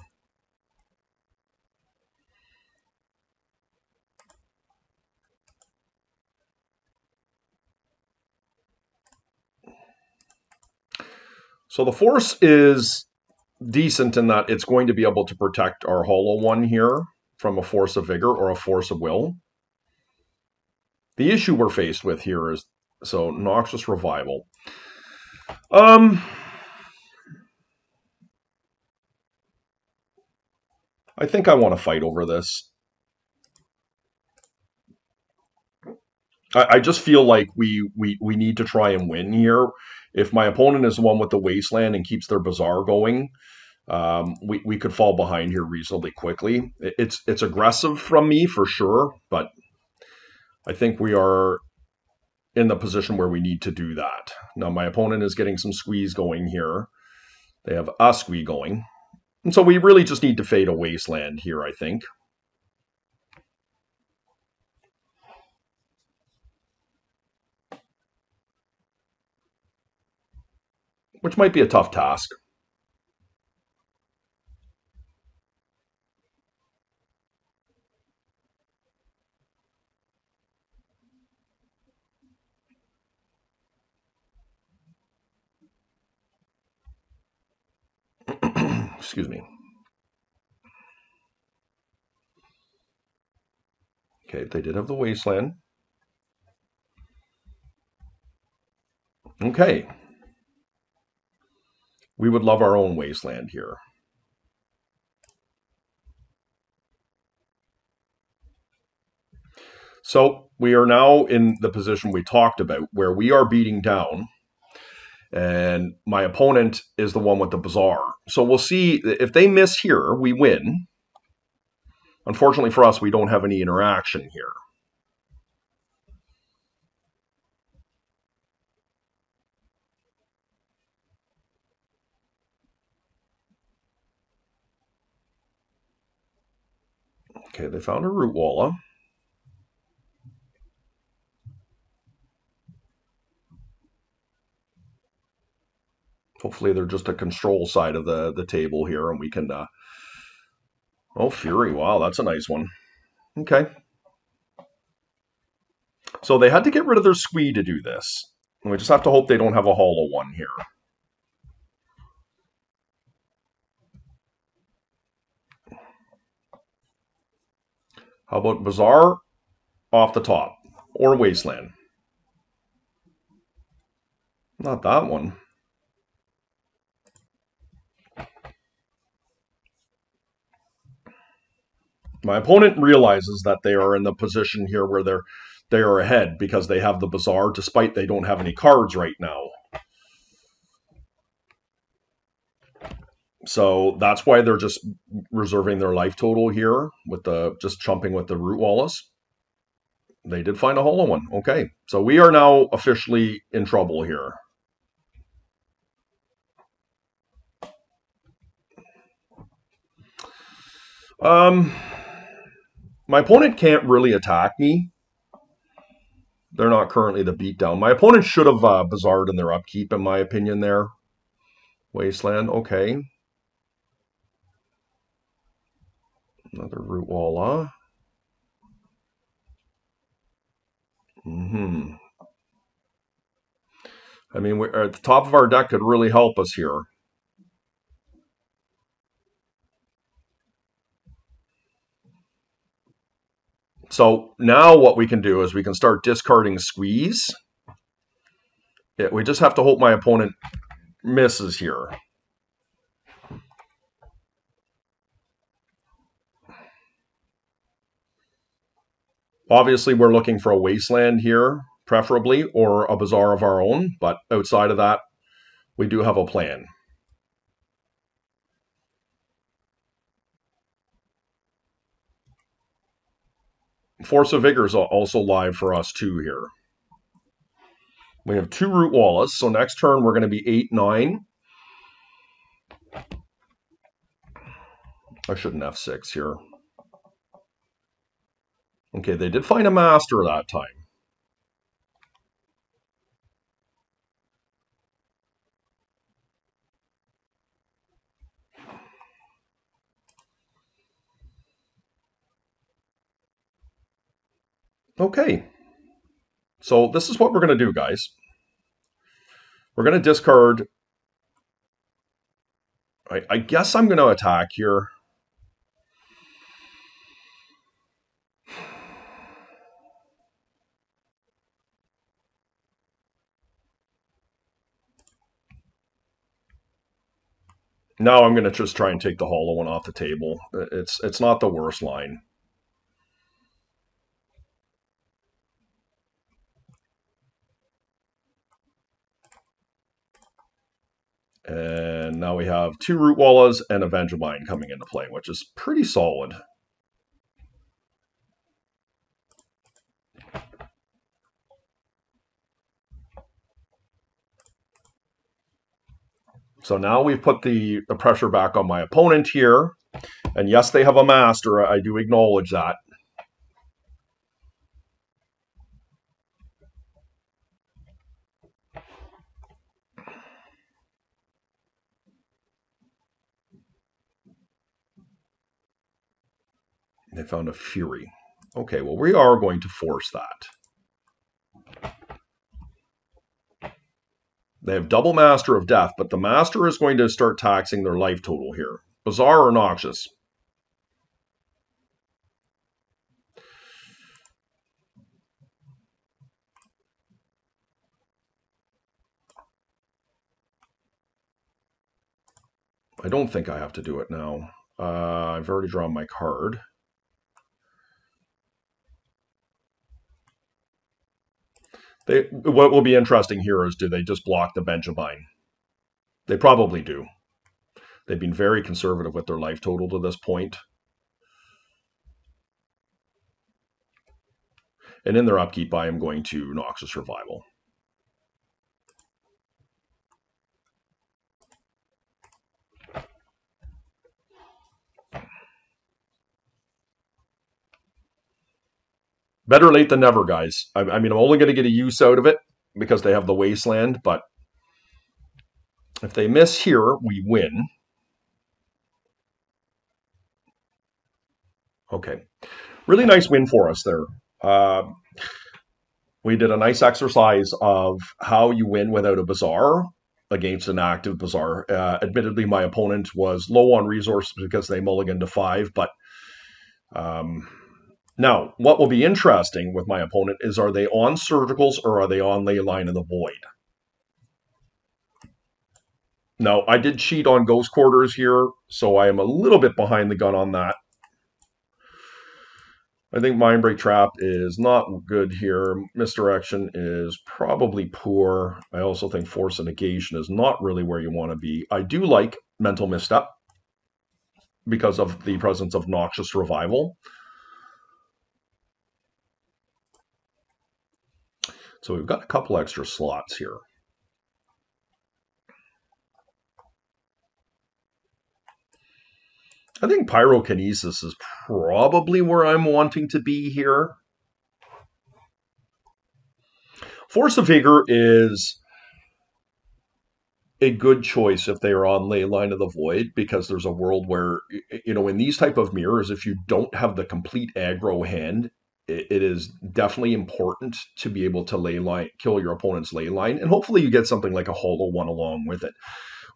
So the Force is decent in that it's going to be able to protect our Hollow one here from a Force of Vigor or a Force of Will. The issue we're faced with here is, so Noxious Revival. I think I want to fight over this. I just feel like we need to try and win here. If my opponent is the one with the Wasteland and keeps their Bazaar going, we could fall behind here reasonably quickly. It's aggressive from me for sure, but I think we are in the position where we need to do that. Now my opponent is getting some squeeze going here. They have a squeeze going. And so we really just need to fade a Wasteland here, I think. Which might be a tough task. Excuse me. Okay, they did have the Wasteland. Okay. We would love our own Wasteland here. So we are now in the position we talked about where we are beating down and my opponent is the one with the Bazaar. So we'll see if they miss here, we win. Unfortunately for us, we don't have any interaction here. Okay, they found a root walla. Hopefully they're just a control side of the table here, and we can... Oh, Fury. Wow, that's a nice one. Okay. So they had to get rid of their squee to do this. And we just have to hope they don't have a hollow one here. How about Bazaar off the top? Or Wasteland? Not that one. My opponent realizes that they are in the position here where they are ahead because they have the Bazaar, despite they don't have any cards right now. So that's why they're just reserving their life total here with the just chumping with the root wallas. They did find a hollow one. Okay, so we are now officially in trouble here. My opponent can't really attack me. They're not currently the beatdown. My opponent should have Bazaar'd in their upkeep, in my opinion, there. Wasteland, okay. Another root walla. I mean, we're at the top of our deck could really help us here. So now what we can do is we can start discarding squeeze. We just have to hope my opponent misses here. Obviously, we're looking for a Wasteland here, preferably, or a Bazaar of our own. But outside of that, we do have a plan. Force of Vigor is also live for us too here. We have 2 root wallas, so next turn we're going to be 8-9. I shouldn't F6 here. Okay, they did find a master that time. Okay, so this is what we're going to do, guys. We're going to discard. I guess I'm going to attack here. Now I'm going to just try and take the hollow one off the table. It's not the worst line. And now we have 2 root wallas and a Vengevine coming into play, which is pretty solid. So now we've put the pressure back on my opponent here. And yes, they have a master. I do acknowledge that. They found a Fury. Okay, well, we are going to force that. They have double Master of Death, but the Master is going to start taxing their life total here. Bizarre or Noxious? I don't think I have to do it now. I've already drawn my card. What will be interesting here is, do they just block the Benjamine? They probably do. They've been very conservative with their life total to this point. And in their upkeep, I am going to Noxious Revival. Better late than never, guys. I mean, I'm only going to get a use out of it because they have the Wasteland, but if they miss here, we win. Okay. Really nice win for us there. Uh, we did a nice exercise of how you win without a Bazaar against an active Bazaar. Admittedly, my opponent was low on resources because they mulliganed to 5, but um, now, what will be interesting with my opponent is, are they on surgicals or are they on Leyline of the Void? Now, I did cheat on Ghost Quarters here, so I am a little bit behind the gun on that. I think Mindbreak Trap is not good here. Misdirection is probably poor. I also think Force of Negation is not really where you want to be. I do like Mental Misstep because of the presence of Noxious Revival. So we've got a couple extra slots here. I think Pyrokinesis is probably where I'm wanting to be here. Force of Vigor is a good choice if they are on Leyline of the Void, because there's a world where, you know, in these type of mirrors, if you don't have the complete aggro hand, it is definitely important to be able to leyline, kill your opponent's leyline, and hopefully you get something like a hollow one along with it.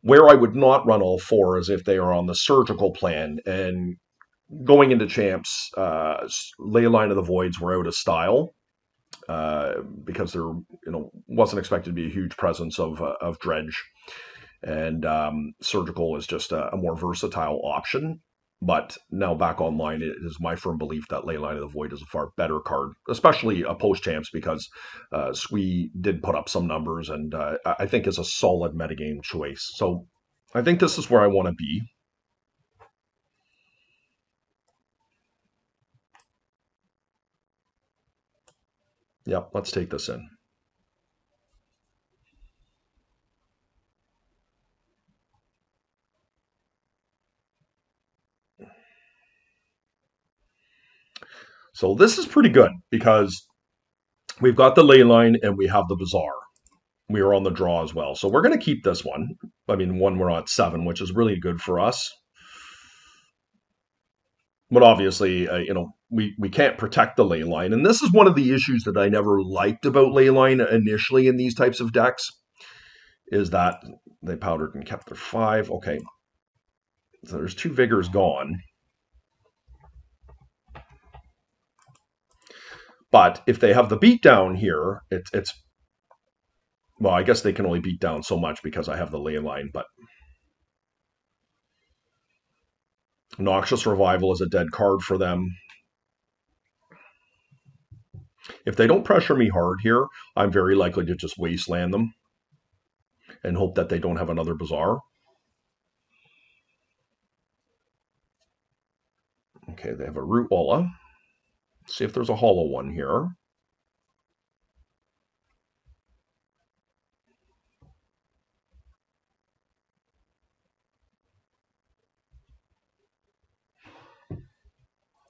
Where I would not run all four is if they are on the surgical plan, and going into champs, Leyline of the Voids were out of style. Because there, wasn't expected to be a huge presence of dredge, and surgical is just a more versatile option. But now back online, it is my firm belief that Leyline of the Void is a far better card, especially post champs, because Squee did put up some numbers, and I think is a solid metagame choice. So I think this is where I want to be. Yep, let's take this in. So this is pretty good because we've got the Leyline and we have the Bazaar. We are on the draw as well. So we're going to keep this one. I mean, we're at 7, which is really good for us. But obviously, we can't protect the Leyline. And this is one of the issues that I never liked about Leyline initially in these types of decks, is that they powdered and kept their 5. Okay. So there's 2 Vigors gone. But if they have the beatdown here, it's well, I guess they can only beat down so much because I have the Leyline, but Noxious Revival is a dead card for them. If they don't pressure me hard here, I'm very likely to just wasteland them and hope that they don't have another Bazaar. Okay, they have a Root Walla. See if there's a hollow one here.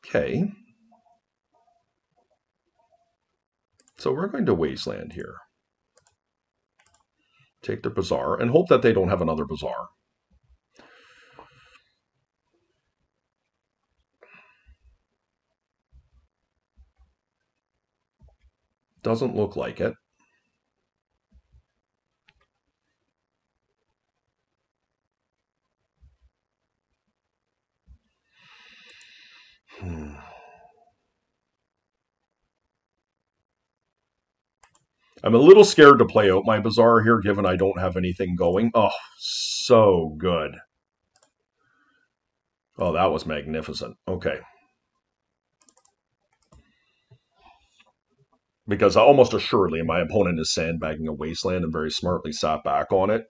Okay. So we're going to wasteland here. Take their Bazaar and hope that they don't have another Bazaar. Doesn't look like it. I'm a little scared to play out my Bazaar here, given I don't have anything going. Oh, so good. Oh, that was magnificent. Okay. Because almost assuredly my opponent is sandbagging a Wasteland and very smartly sat back on it.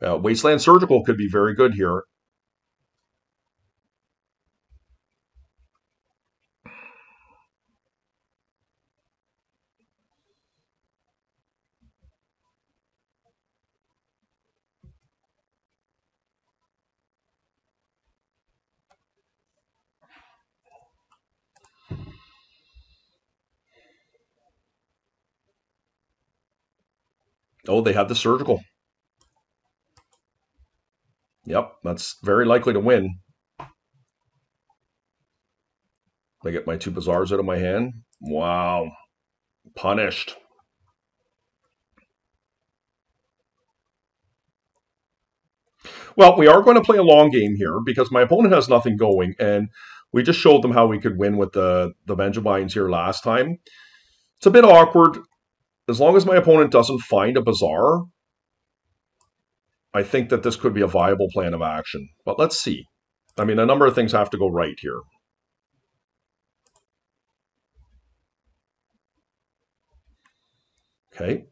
Wasteland Surgical could be very good here. Oh, they had the surgical. Yep, that's very likely to win. I get my two Bazaars out of my hand. Wow, punished. Well, we are going to play a long game here because my opponent has nothing going, and we just showed them how we could win with the Vengevines here last time. It's a bit awkward. As long as my opponent doesn't find a Bazaar, I think that this could be a viable plan of action. But let's see. I mean, a number of things have to go right here. Okay.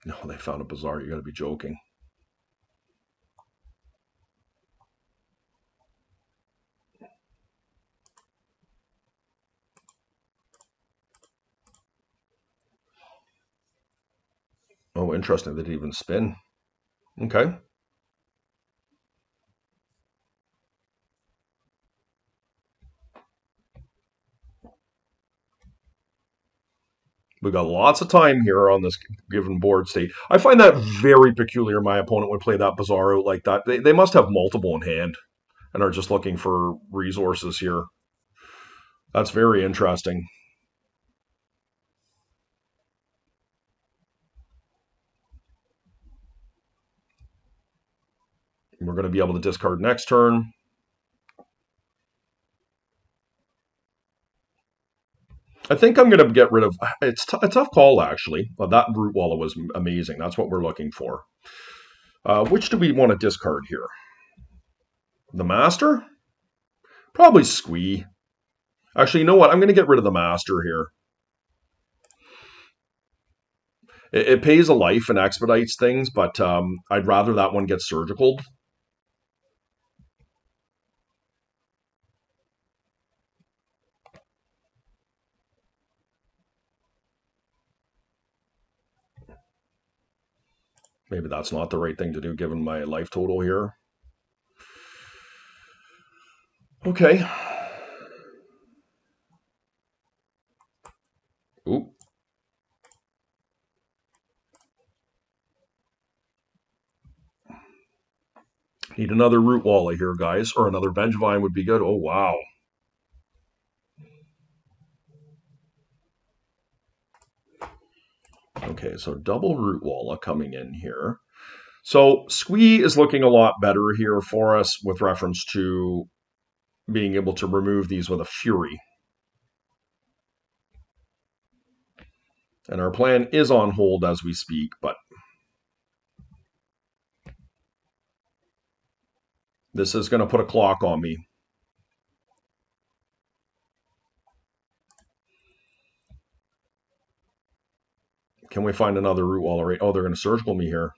No, they found a Bazaar. You got to be joking. Oh, interesting. They didn't even spin. Okay. We've got lots of time here on this given board state. I find that very peculiar. My opponent would play that Bazaar out like that. They must have multiple in hand and are just looking for resources here. That's very interesting. We're going to be able to discard next turn. I think I'm going to get rid of. It's a tough call, actually. Well, that Root Wallow was amazing. That's what we're looking for. Which do we want to discard here? The Master? Probably Squee. Actually, you know what? I'm going to get rid of the Master here. It pays a life and expedites things, but I'd rather that one get surgical. Maybe that's not the right thing to do given my life total here. Okay. Ooh. Need another Root Wallow here, guys, or another Vengevine would be good. Oh, wow. Okay, so double Root Wallow coming in here. So Squee is looking a lot better here for us with reference to being able to remove these with a Fury. And our plan is on hold as we speak, but this is going to put a clock on me. Can we find another Root Wallow? Right? Oh, they're going to surgical me here.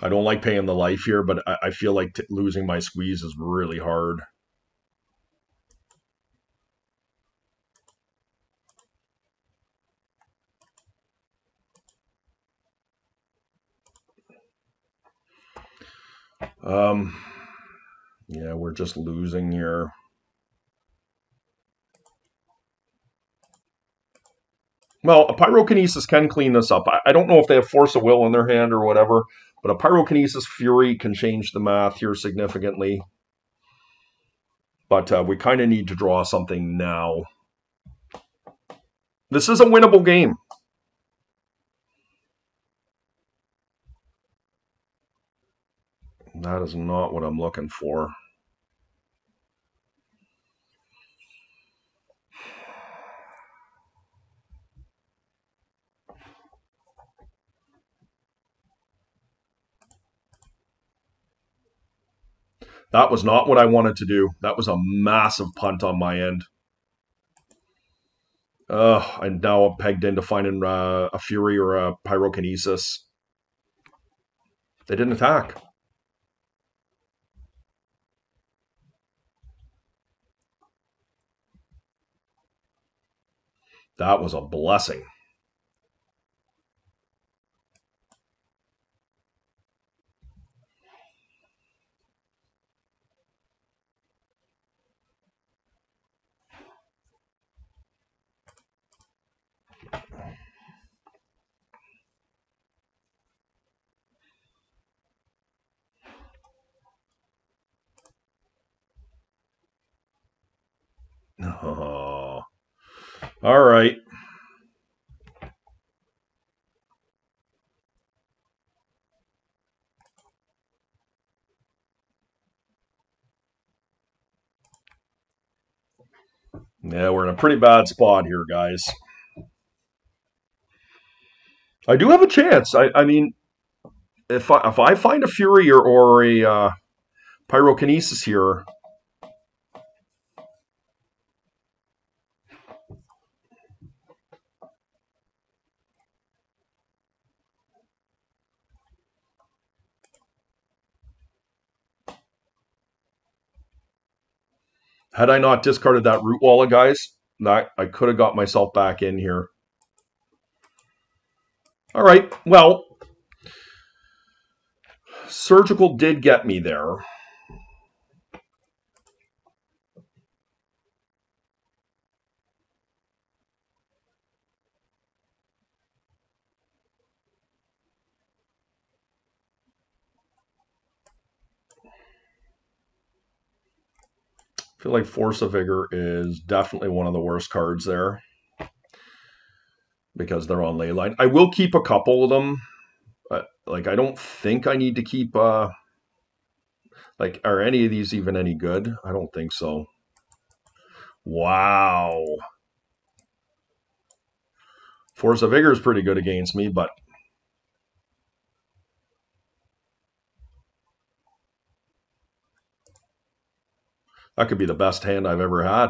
I don't like paying the life here, but I feel like losing my Squeeze is really hard. Yeah, we're just losing here. Well, a Pyrokinesis can clean this up. I don't know if they have Force of Will in their hand or whatever, but a Pyrokinesis Fury can change the math here significantly. But we kind of need to draw something now. This is a winnable game. That is not what I'm looking for. That was not what I wanted to do. That was a massive punt on my end. I'm now pegged into finding a Fury or a Pyrokinesis. They didn't attack. That was a blessing. Oh, all right. Yeah, we're in a pretty bad spot here, guys. I do have a chance. I mean, if I find a Fury or a Pyrokinesis here, had I not discarded that Root Wallet, guys, that I could have got myself back in here. All right, well, Surgical did get me there. I feel like Force of Vigor is definitely one of the worst cards there because they're on Leyline. I will keep a couple of them. Like, I don't think I need to keep, like, are any of these even any good? I don't think so. Wow. Force of Vigor is pretty good against me, but that could be the best hand I've ever had.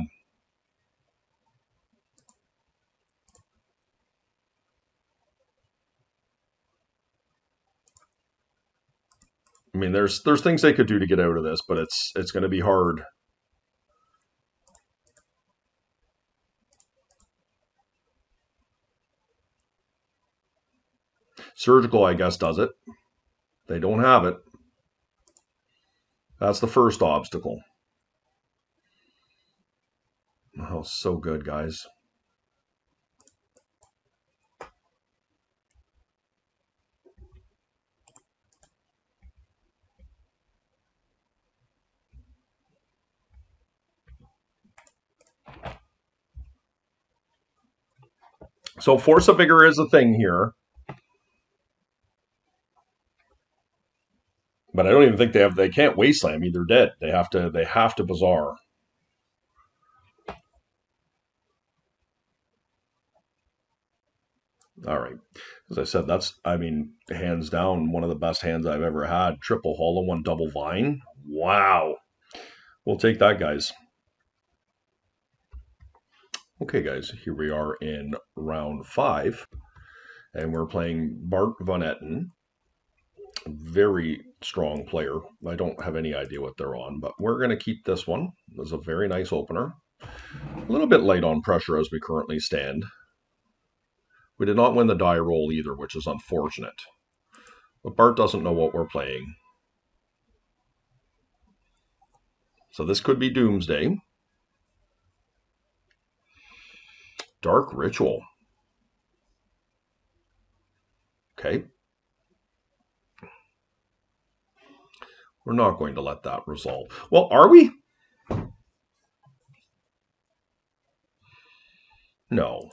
I mean, there's things they could do to get out of this, but it's going to be hard. Surgical, I guess, does it. They don't have it. That's the first obstacle. Oh, so good, guys. So Force of Vigor is a thing here. But I don't even think they can't Wasteland me. They're dead. They have to Bazaar. All right. As I said, that's, I mean, hands down, one of the best hands I've ever had. Triple Hollow, one double Vine. Wow. We'll take that, guys. Okay, guys, here we are in round 5, and we're playing Bart Van Etten. Very strong player. I don't have any idea what they're on, but we're going to keep this one. This is a very nice opener. A little bit light on pressure as we currently stand. We did not win the die roll either, which is unfortunate. But Bart doesn't know what we're playing. So this could be Doomsday. Dark Ritual. Okay. We're not going to let that resolve. Well, are we? No.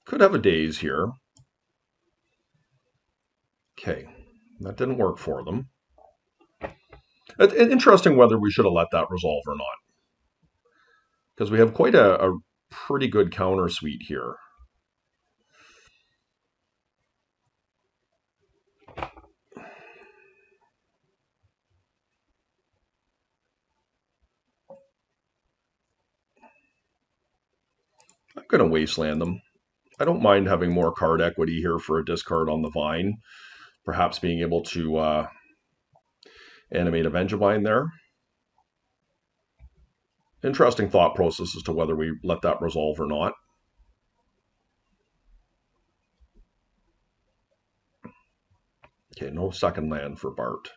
Could have a daze here. Okay. That didn't work for them. It's interesting whether we should have let that resolve or not. Because we have quite a pretty good counter suite here. I'm going to Wasteland them. I don't mind having more card equity here for a discard on the Vine. Perhaps being able to animate a Vengevine there. Interesting thought process as to whether we let that resolve or not. Okay, no second land for Bart.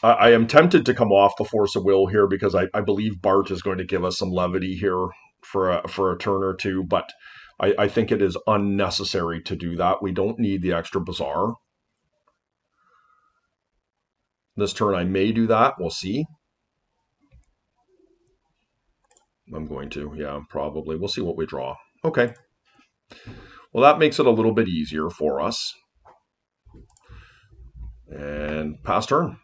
I am tempted to come off the Force of Will here because I believe Bart is going to give us some levity here for a turn or two, but I think it is unnecessary to do that. We don't need the extra Bazaar. This turn I may do that. We'll see. I'm going to, yeah, probably. We'll see what we draw. Okay. Well, that makes it a little bit easier for us. And pass turn.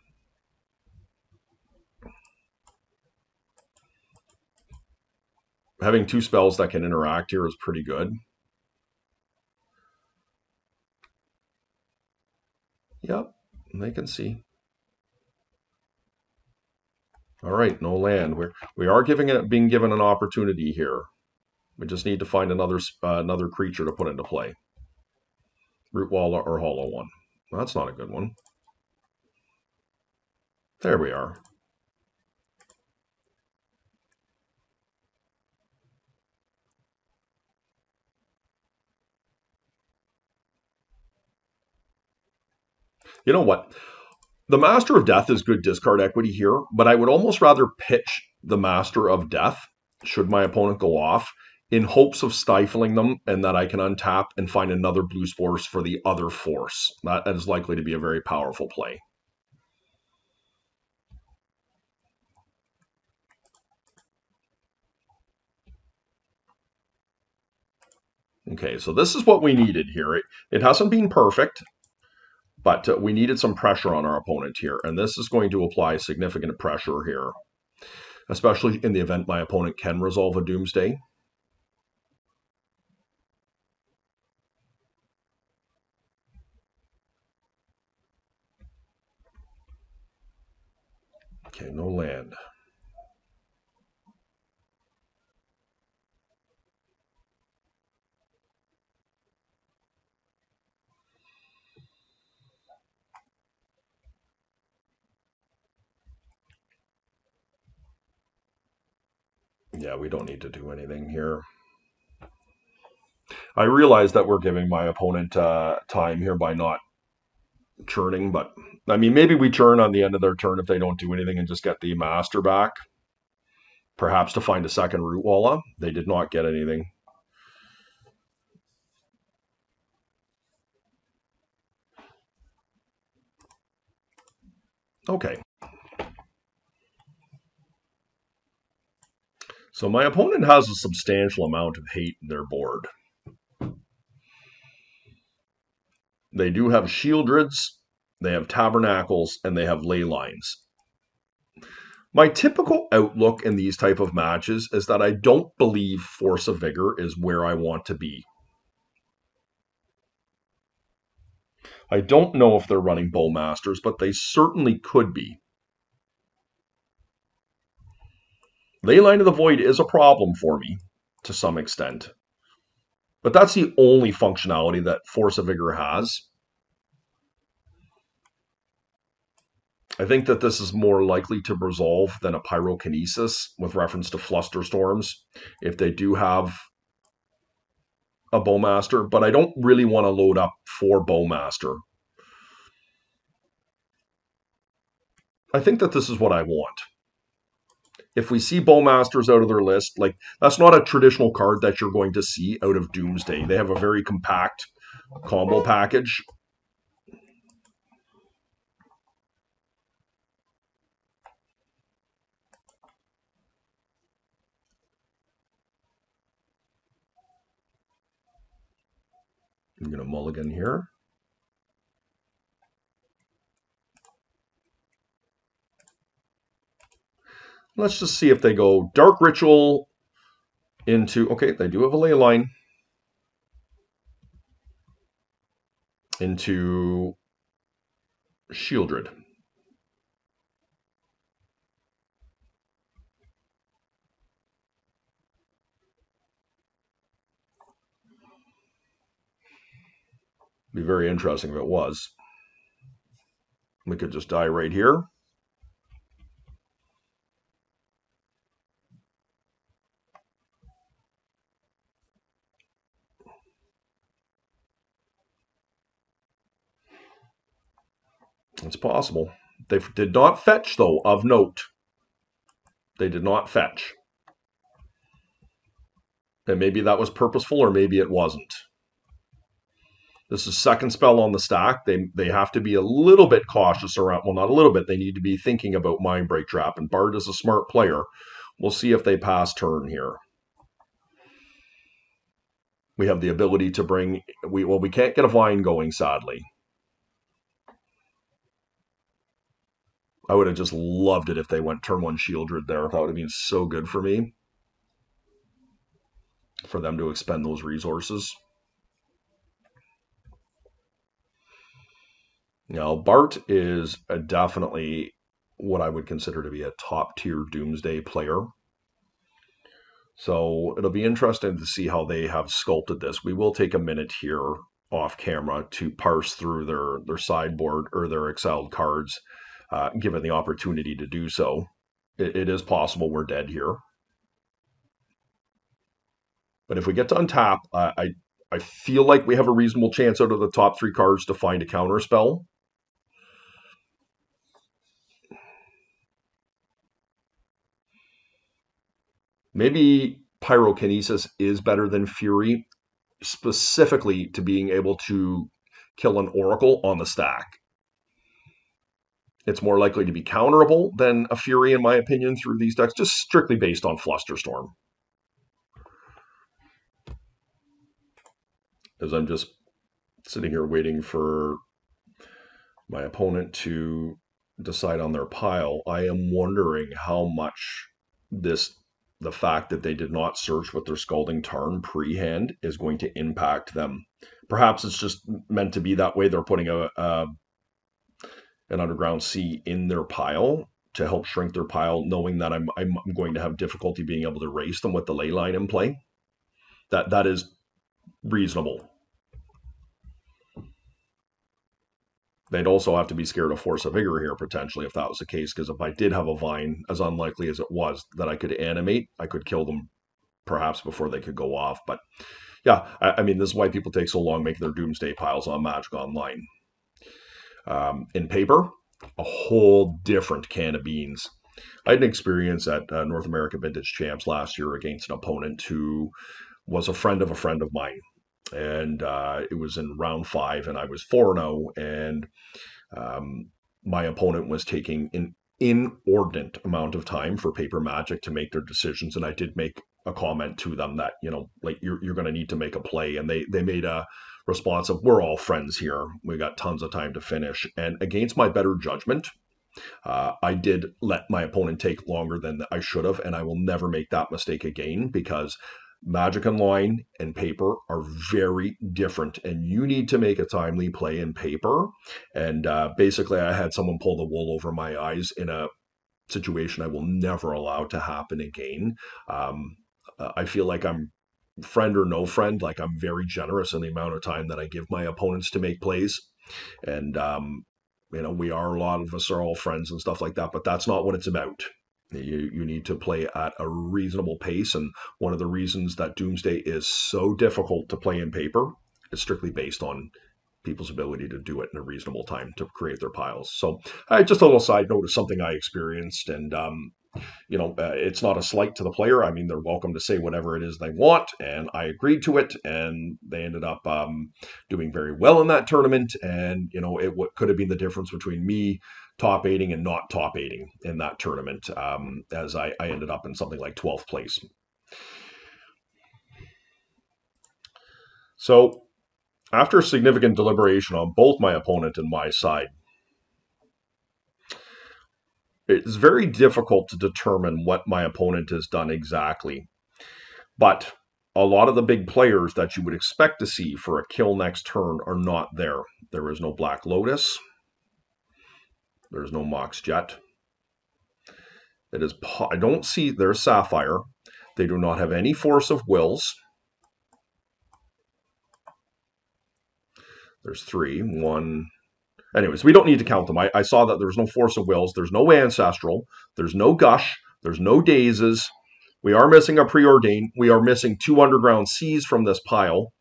Having two spells that can interact here is pretty good. Yep, they can see. All right, no land. We are being given an opportunity here. We just need to find another creature to put into play. Root Wall or Hollow one. Well, that's not a good one. There we are. You know what? The Master of Death is good discard equity here, but I would almost rather pitch the Master of Death, should my opponent go off, in hopes of stifling them and that I can untap and find another blue spores for the other force. That is likely to be a very powerful play. Okay, so this is what we needed here. It hasn't been perfect, but we needed some pressure on our opponent here, and this is going to apply significant pressure here, especially in the event my opponent can resolve a Doomsday. Okay, no land. Yeah, we don't need to do anything here. I realize that we're giving my opponent time here by not churning, but I mean, maybe we churn on the end of their turn if they don't do anything and just get the Master back. Perhaps to find a second Root Walla. They did not get anything. Okay. So my opponent has a substantial amount of hate in their board. They do have Shieldreds, they have Tabernacles, and they have Ley Lines. My typical outlook in these type of matches is that I don't believe Force of Vigor is where I want to be. I don't know if they're running Bowmasters, but they certainly could be. Leyline of the Void is a problem for me, to some extent. But that's the only functionality that Force of Vigor has. I think that this is more likely to resolve than a Pyrokinesis with reference to Flusterstorms, if they do have a Bowmaster, but I don't really want to load up for Bowmaster. I think that this is what I want. If we see Bowmasters out of their list, like, that's not a traditional card that you're going to see out of Doomsday. They have a very compact combo package. I'm going to mulligan here. Let's just see if they go Dark Ritual into, okay, they do have a ley line, into Shieldred. Be very interesting if it was. We could just die right here. It's possible. They did not fetch, though, of note. They did not fetch. And maybe that was purposeful, or maybe it wasn't. This is second spell on the stack. They have to be a little bit cautious around, well, not a little bit. They need to be thinking about Mindbreak Trap, and Bard is a smart player. We'll see if they pass turn here. We have the ability to bring, we can't get a Vine going, sadly. I would have just loved it if they went turn 1 Shieldred there. That would have been so good for me, for them to expend those resources. Now, Bart is definitely what I would consider to be a top-tier Doomsday player. So it'll be interesting to see how they have sculpted this. We will take a minute here off camera to parse through their sideboard or their exiled cards, given the opportunity to do so. It is possible we're dead here. But if we get to untap, I feel like we have a reasonable chance out of the top 3 cards to find a counter spell. Maybe Pyrokinesis is better than Fury, specifically to being able to kill an Oracle on the stack. It's more likely to be counterable than a Fury, in my opinion, through these decks, just strictly based on Flusterstorm. As I'm just sitting here waiting for my opponent to decide on their pile, I am wondering how much the fact that they did not search with their Scalding Tarn pre-hand is going to impact them. Perhaps it's just meant to be that way. They're putting an Underground Sea in their pile to help shrink their pile, knowing that I'm going to have difficulty being able to race them with the ley line in play. That is reasonable. They'd also have to be scared of Force of Vigor here, potentially, if that was the case, because if I did have a Vine, as unlikely as it was, that I could animate, I could kill them perhaps before they could go off. But yeah, I mean, this is why people take so long making their Doomsday piles on Magic Online. In paper, a whole different can of beans. I had an experience at North American Vintage Champs last year against an opponent who was a friend of mine. And it was in round 5, and I was 4-0, and my opponent was taking an inordinate amount of time for Paper Magic to make their decisions, and I did make a comment to them that, like, you're going to need to make a play, and they made a response of, we're all friends here, we got tons of time to finish. And against my better judgment, I did let my opponent take longer than I should have, and I will never make that mistake again, because Magic Online and paper are very different, and you need to make a timely play in paper. And basically, I had someone pull the wool over my eyes in a situation I will never allow to happen again. I feel like I'm friend or no friend, like I'm very generous in the amount of time that I give my opponents to make plays. And, a lot of us are all friends and stuff like that, but that's not what it's about. You need to play at a reasonable pace, and one of the reasons that Doomsday is so difficult to play in paper is strictly based on people's ability to do it in a reasonable time to create their piles. So just a little side note of something I experienced, and it's not a slight to the player. I mean, they're welcome to say whatever it is they want, and I agreed to it, and they ended up doing very well in that tournament. And what could have been the difference between me top 8ing and not top 8ing in that tournament, as I ended up in something like 12th place. So After significant deliberation on both my opponent and my side, it's very difficult to determine what my opponent has done exactly. But a lot of the big players that you would expect to see for a kill next turn are not there. There is no Black Lotus. There's no Mox Jet. It is. I don't see. There's Sapphire. They do not have any Force of Wills. There's 3. 1. Anyways, we don't need to count them. I saw that there was no Force of Wills. There's no Ancestral. There's no Gush. There's no Dazes. We are missing a Preordain. We are missing 2 Underground Seas from this pile.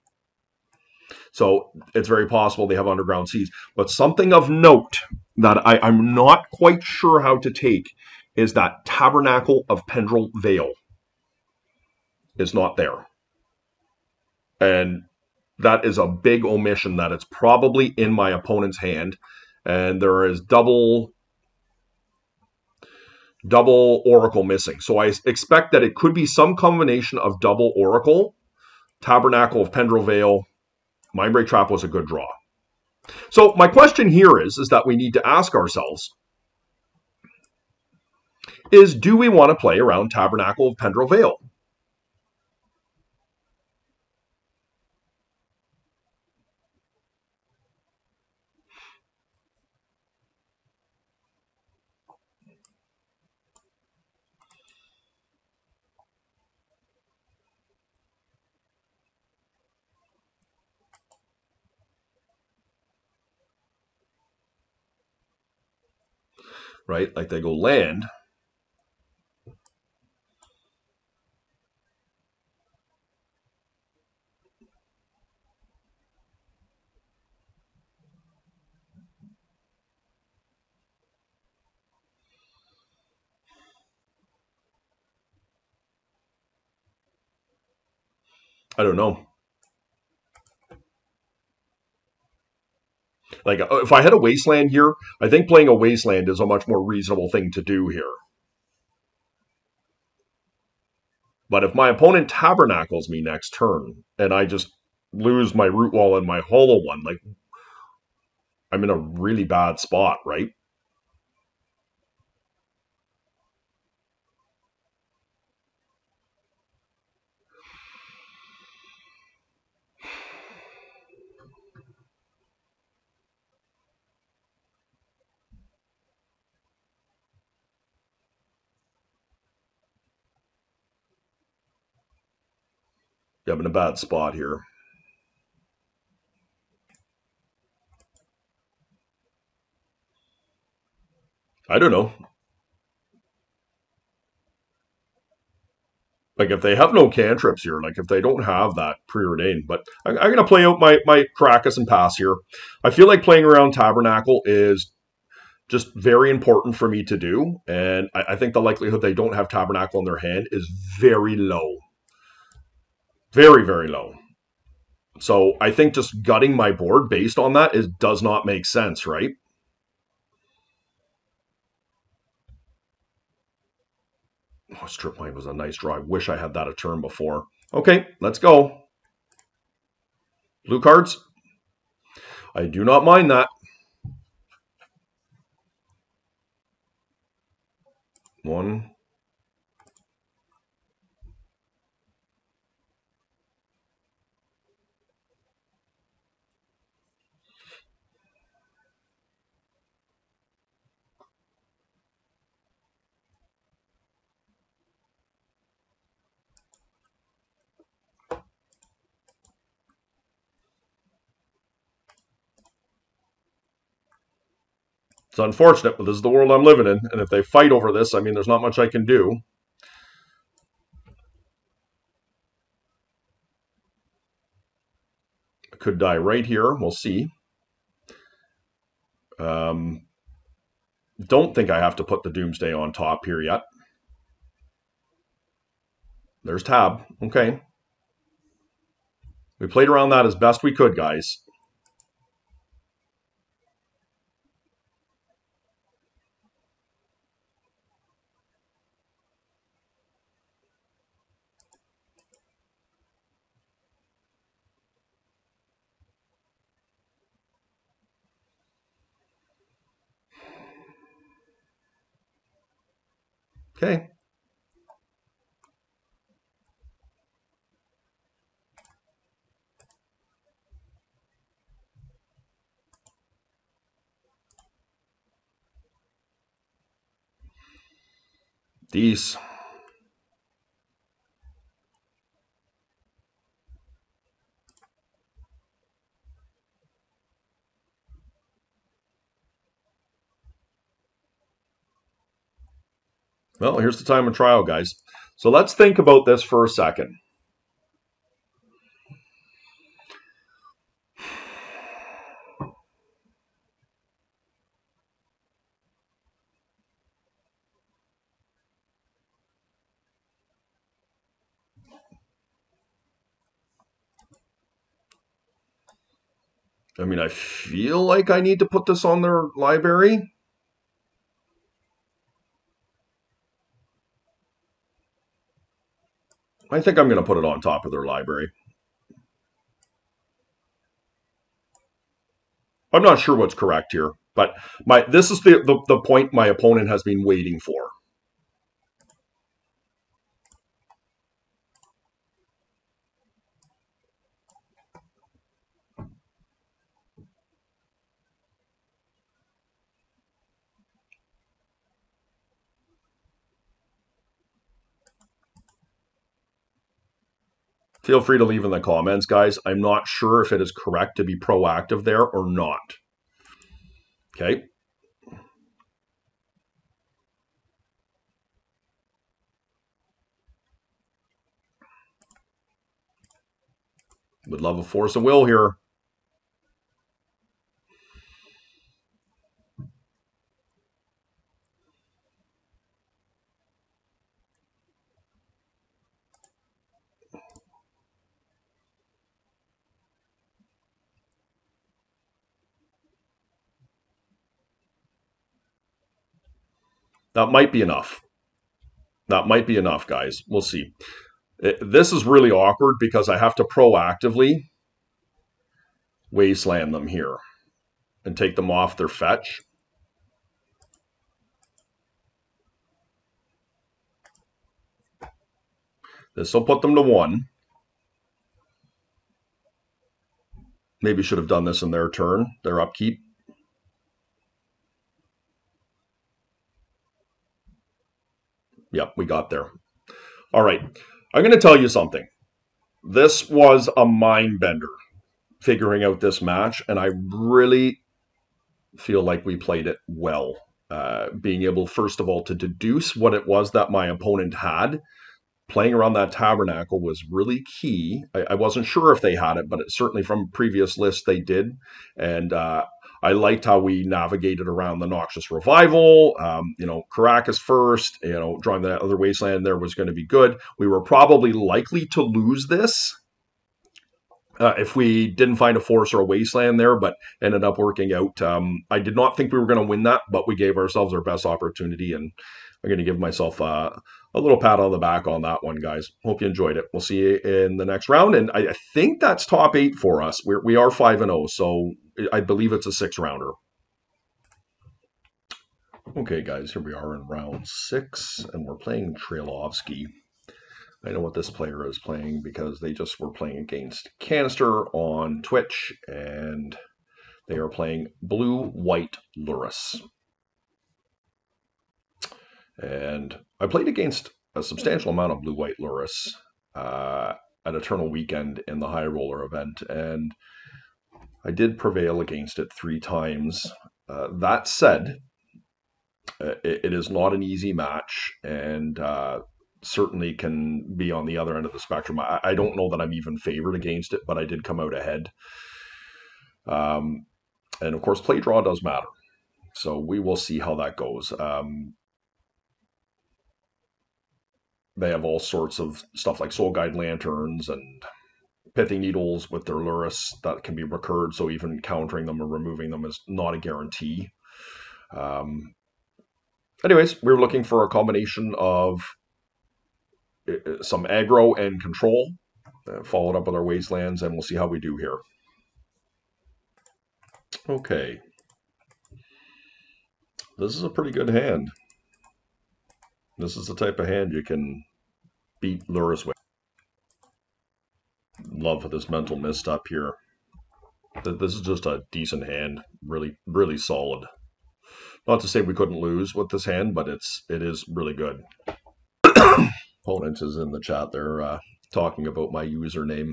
So it's very possible they have Underground Seas. But something of note that I'm not quite sure how to take is that Tabernacle of Pendrell Vale is not there. And that is a big omission that it's probably in my opponent's hand. And there is double Oracle missing. So I expect that it could be some combination of double Oracle, Tabernacle of Pendrell Vale. Mindbreak Trap was a good draw. So my question here is that we need to ask ourselves is, do we want to play around Tabernacle of Pendrell Vale? Right? Like they go land. I don't know. Like if I had a Wasteland here, I think playing a Wasteland is a much more reasonable thing to do here. But if my opponent Tabernacles me next turn and I just lose my Root Wall and my Hollow one, like I'm in a really bad spot, right? I'm in a bad spot here. I don't know. Like if they have no cantrips here, like if they don't have that preordained, but I'm going to play out my Caracas and pass here. I feel like playing around Tabernacle is just very important for me to do, and I think the likelihood they don't have Tabernacle in their hand is very low. Very, very low. So I think just gutting my board based on that does not make sense, right? Oh, Strip Mine was a nice draw. I wish I had that a turn before. Okay, let's go. Blue cards. I do not mind that. 1. It's unfortunate, but this is the world I'm living in. And if they fight over this, I mean, there's not much I can do. I could die right here. We'll see. Don't think I have to put the Doomsday on top here yet. There's Tab. Okay. We played around that as best we could, guys. Okay. These. Well, here's the time of trial, guys. So let's think about this for a second. I mean, I feel like I need to put this on their library. I think I'm going to put it on top of their library. I'm not sure what's correct here, but this is the point my opponent has been waiting for. Feel free to leave in the comments, guys. I'm not sure if it is correct to be proactive there or not. Okay. Would love a force of will here. That might be enough. That might be enough, guys. We'll see. This is really awkward because I have to proactively wasteland them here and take them off their fetch. This will put them to 1. Maybe should have done this in their turn, their upkeep. Yep, we got there. All right. I'm going to tell you something. This was a mind bender figuring out this match, and I really feel like we played it well. Being able, first of all, to deduce what it was that my opponent had. Playing around that tabernacle was really key. I wasn't sure if they had it, but certainly from previous lists they did. And I liked how we navigated around the Noxious Revival. Caracas first, drawing that other wasteland there was going to be good. We were probably likely to lose this if we didn't find a force or a wasteland there, but ended up working out. I did not think we were going to win that, but we gave ourselves our best opportunity, and I'm going to give myself a little pat on the back on that one, guys. Hope you enjoyed it. We'll see you in the next round, and I think that's top 8 for us. We are 5-0, so I believe it's a 6-rounder. Okay, guys, here we are in round 6, and we're playing Trailovsky. I know what this player is playing because they just were playing against Canister on Twitch, and they are playing Blue-White Lurrus. And I played against a substantial amount of Blue-White Lurrus at Eternal Weekend in the High Roller event, and I did prevail against it 3 times. That said, it is not an easy match, and certainly can be on the other end of the spectrum. I don't know that I'm even favored against it, but I did come out ahead. And of course, play draw does matter. So we will see how that goes. They have all sorts of stuff like Soul Guide Lanterns and Pithing Needles with their Lurrus that can be recurred, so even countering them or removing them is not a guarantee. Anyways, we're looking for a combination of some aggro and control, followed up with our Wastelands, and we'll see how we do here. Okay. This is a pretty good hand. This is the type of hand you can beat Lurrus with. Love this mental misstep here. This is just a decent hand. Really, really solid. Not to say we couldn't lose with this hand, but it is really good. Opponent is in the chat there talking about my username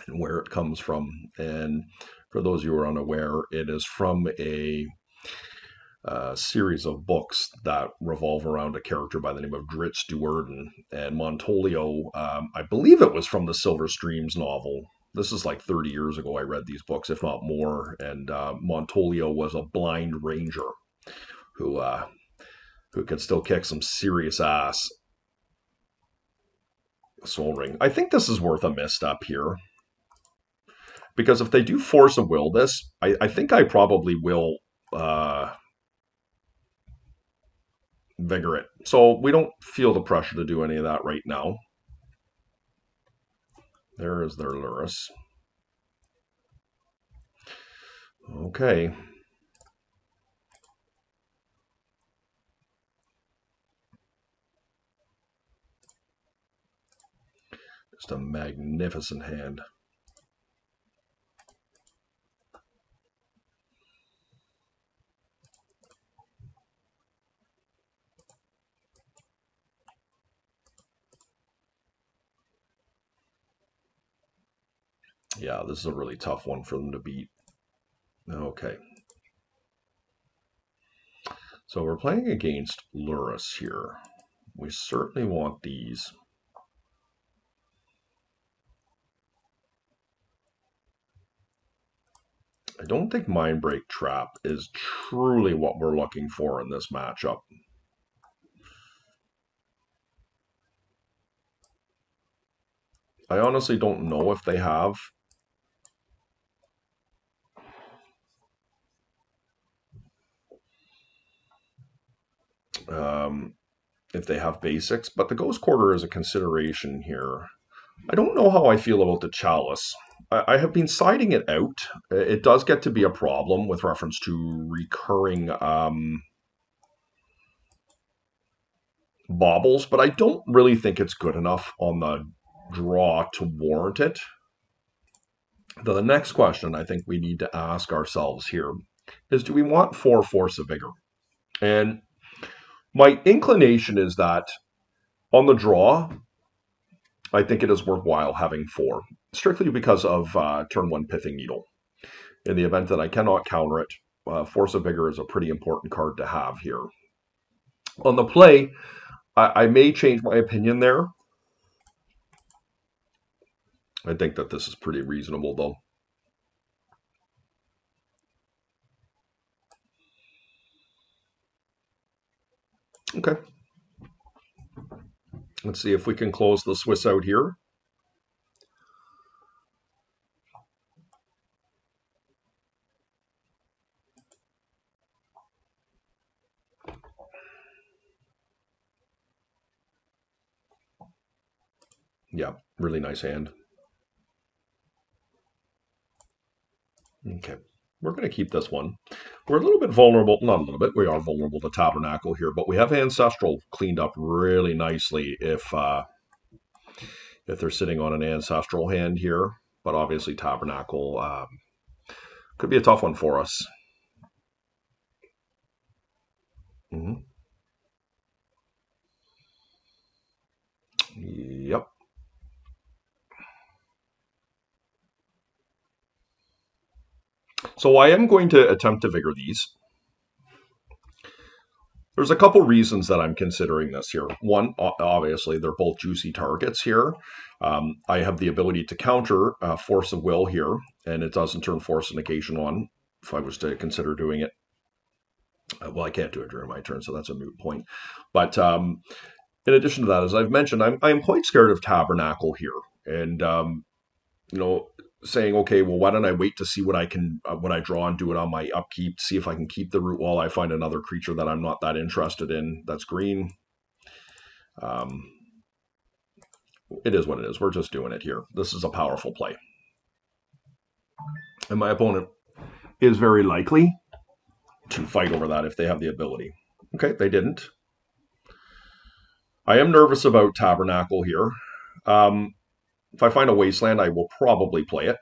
and where it comes from. And for those of you who are unaware, it is from a series of books that revolve around a character by the name of Dritz Duerden. And Montolio, I believe it was from the Silver Streams novel. This is like 30 years ago I read these books, if not more. And Montolio was a blind ranger who could still kick some serious ass. Soul Ring. I think this is worth a misstep here. Because if they do Force of Will this, I think I probably will Vigor it. So we don't feel the pressure to do any of that right now. There is their Lurrus. Okay. Just a magnificent hand. Yeah, this is a really tough one for them to beat. Okay. So we're playing against Lurrus here. We certainly want these. I don't think Mindbreak Trap is truly what we're looking for in this matchup. I honestly don't know if they have. If they have basics, but the Ghost Quarter is a consideration here. I don't know how I feel about the Chalice. I have been siding it out. It does get to be a problem with reference to recurring baubles, but I don't really think it's good enough on the draw to warrant it. The next question I think we need to ask ourselves here is, do we want 4 Force of Vigor? And my inclination is that on the draw, I think it is worthwhile having 4, strictly because of turn 1 Pithing Needle. In the event that I cannot counter it, Force of Vigor is a pretty important card to have here. On the play, I may change my opinion there. I think that this is pretty reasonable, though. Okay. Let's see if we can close the Swiss out here. Yeah, really nice hand. Okay, we're going to keep this one. We're a little bit vulnerable, not a little bit, we are vulnerable to Tabernacle here, but we have Ancestral cleaned up really nicely if they're sitting on an Ancestral hand here. But obviously Tabernacle could be a tough one for us. Yep. So I am going to attempt to Vigor these. There's a couple reasons that I'm considering this here. One, obviously, they're both juicy targets here. I have the ability to counter Force of Will here, and it doesn't turn Force of Negation on if I was to consider doing it. Well, I can't do it during my turn, so that's a moot point. But in addition to that, as I've mentioned, I'm quite scared of Tabernacle here. And, you know, saying, okay, well, why don't I wait to see what I can, what I draw and do it on my upkeep, see if I can keep the root while I find another creature that I'm not that interested in that's green. It is what it is. We're just doing it here. This is a powerful play. And my opponent is very likely to fight over that if they have the ability. Okay, they didn't. I am nervous about Tabernacle here. Um, if I find a Wasteland, I will probably play it.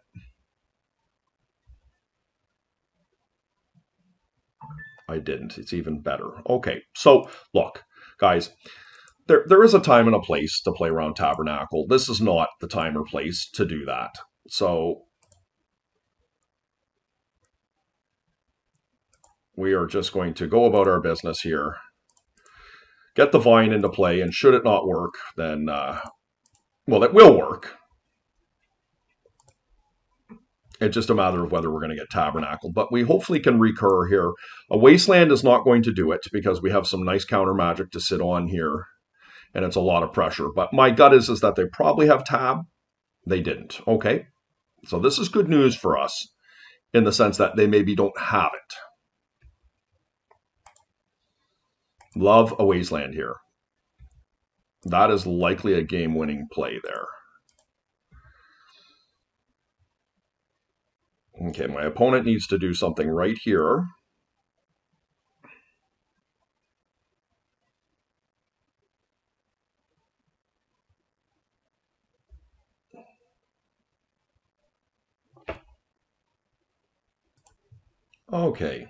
I didn't. It's even better. Okay, so look, guys, there is a time and a place to play around Tabernacle. This is not the time or place to do that. So we are just going to go about our business here, get the vine into play, and should it not work, then, well, it will work. It's just a matter of whether we're going to get Tabernacle, but we hopefully can recur here. A Wasteland is not going to do it because we have some nice counter magic to sit on here, and it's a lot of pressure. But my gut is that they probably have Tab. They didn't. Okay, so this is good news for us in the sense that they maybe don't have it. Love a Wasteland here. That is likely a game-winning play there. Okay, my opponent needs to do something right here. Okay,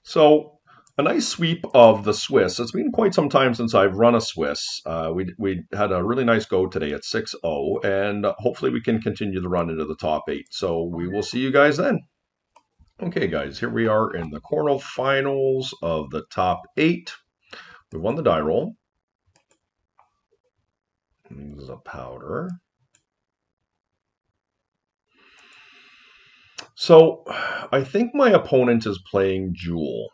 so a nice sweep of the Swiss. It's been quite some time since I've run a Swiss. We had a really nice go today at 6-0, and hopefully we can continue the run into the top 8. So we will see you guys then. Okay, guys, here we are in the quarterfinals of the top 8. We won the die roll. This is a powder. So I think my opponent is playing Jewel.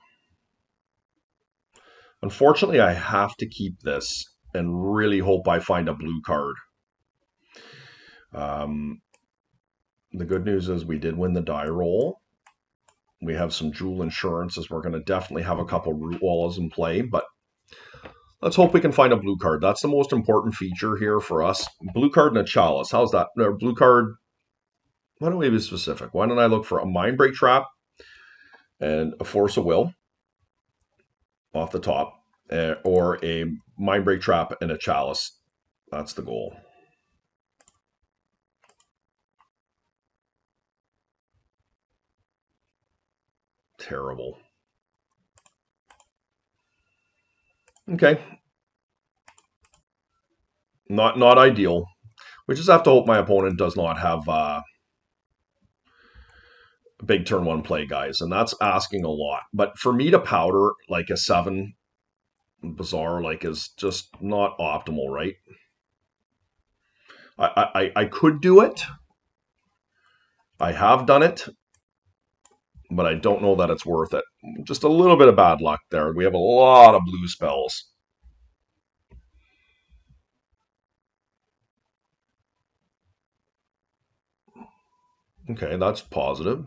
Unfortunately, I have to keep this and really hope I find a blue card. The good news is we did win the die roll. We have some Jewel insurances. We're going to definitely have a couple root walls in play, but let's hope we can find a blue card. That's the most important feature here for us. Blue card and a chalice. How's that? Blue card. Why don't we be specific? Why don't I look for a Mind Break Trap and a Force of Will off the top, or a Mind Break Trap and a chalice? That's the goal. Terrible. Okay. Not ideal. We just have to hope my opponent does not have big turn 1 play, guys, and that's asking a lot. But for me to powder like a 7 Bizarre like is just not optimal, right? I could do it. I have done it, but I don't know that it's worth it. Just a little bit of bad luck there. We have a lot of blue spells. Okay, that's positive.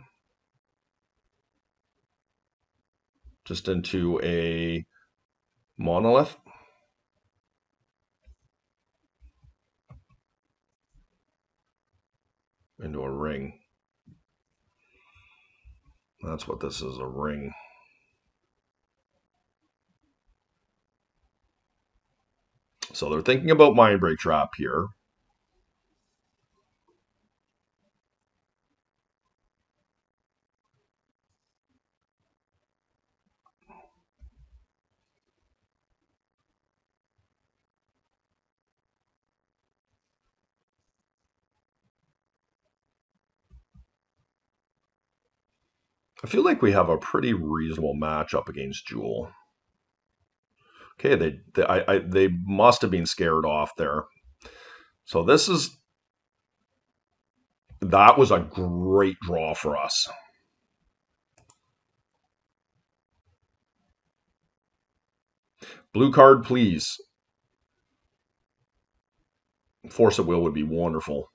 Just into a monolith. Into a ring. That's what this is, a ring. So they're thinking about Mind Break Trap here. I feel like we have a pretty reasonable matchup against Jewel. Okay, they must have been scared off there. So that was a great draw for us. Blue card, please. Force of Will would be wonderful.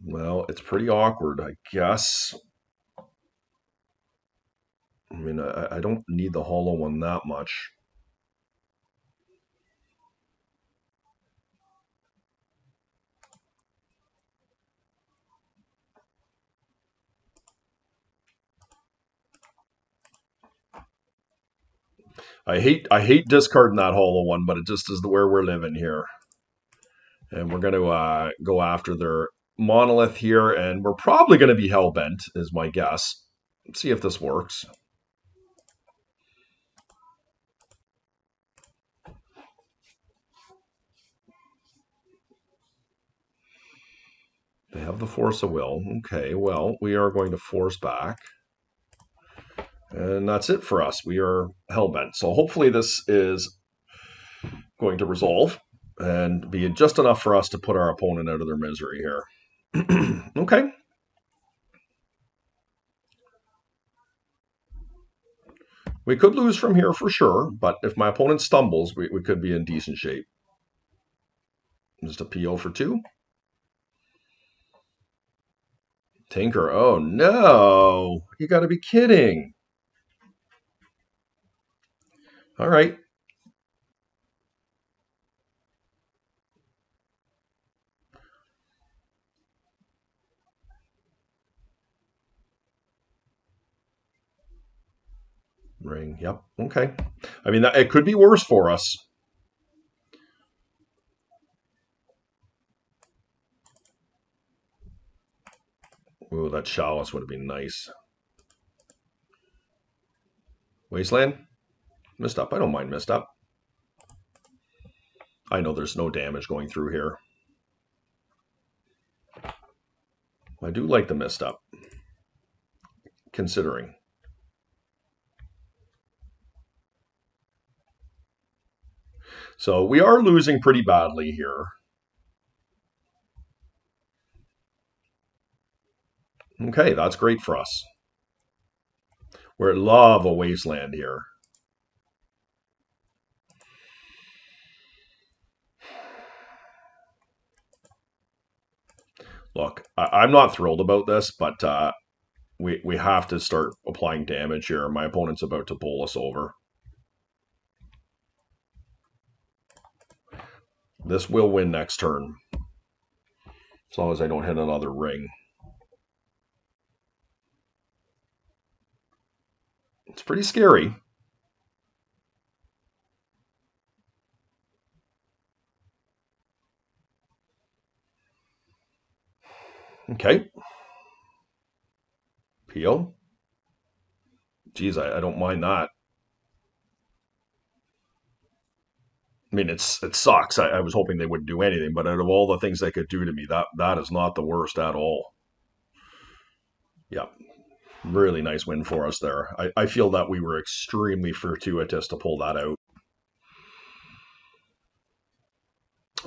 Well, it's pretty awkward, I guess. I mean, I don't need the hollow one that much. I hate discarding that hollow one, but it just is the where we're living here. And we're going to go after their monolith here, and we're probably going to be hellbent, is my guess. Let's see if this works. They have the force of will. Okay, well, we are going to force back. And that's it for us. We are hellbent. So hopefully this is going to resolve and be just enough for us to put our opponent out of their misery here. Okay. We could lose from here for sure, but if my opponent stumbles, we could be in decent shape. Just a PO for 2. Tinker. Oh, no. You got to be kidding. All right. Ring. Yep. Okay. I mean, it could be worse for us. Ooh, that chalice would have been nice. Wasteland? Missed up. I don't mind missed up. I know there's no damage going through here. I do like the missed up, considering. So we are losing pretty badly here. Okay, that's great for us. We're in love a wasteland here. Look, I'm not thrilled about this, but we have to start applying damage here. My opponent's about to bowl us over. This will win next turn, as long as I don't hit another ring. It's pretty scary. Okay. PO. Geez, I don't mind that. I mean, it sucks. I was hoping they wouldn't do anything, but out of all the things they could do to me, that is not the worst at all. Yeah, really nice win for us there. I feel that we were extremely fortuitous to pull that out.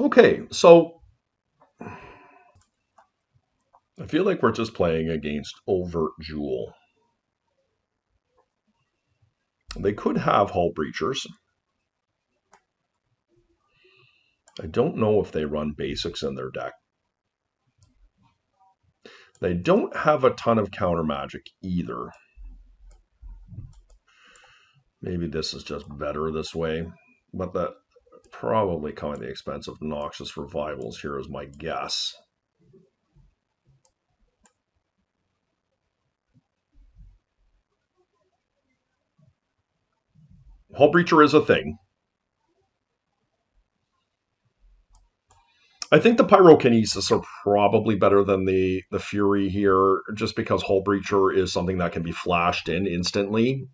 Okay, so I feel like we're just playing against overt Jewel. They could have Hull Breachers. I don't know if they run basics in their deck. They don't have a ton of counter magic either. Maybe this is just better this way, but that probably come at the expense of Noxious Revivals here is my guess. Hull Breacher is a thing. I think the Pyrokinesis are probably better than the Fury here, just because Hull Breacher is something that can be flashed in instantly.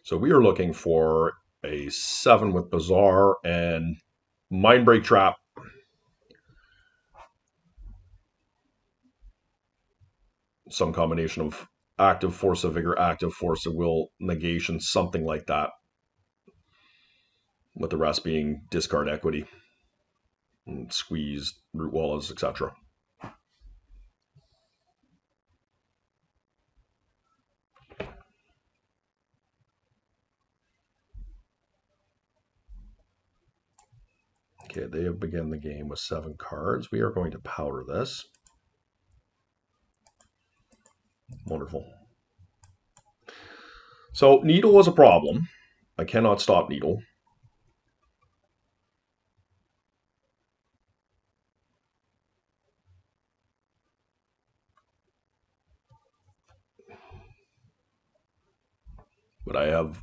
So we are looking for a 7 with Bazaar and Mindbreak Trap. Some combination of active Force of Vigor, active Force of Will, negation, something like that. With the rest being discard equity, and squeeze, root walls, etc. Okay, they have begun the game with 7 cards. We are going to powder this. Wonderful. So Needle was a problem. I cannot stop Needle. But I have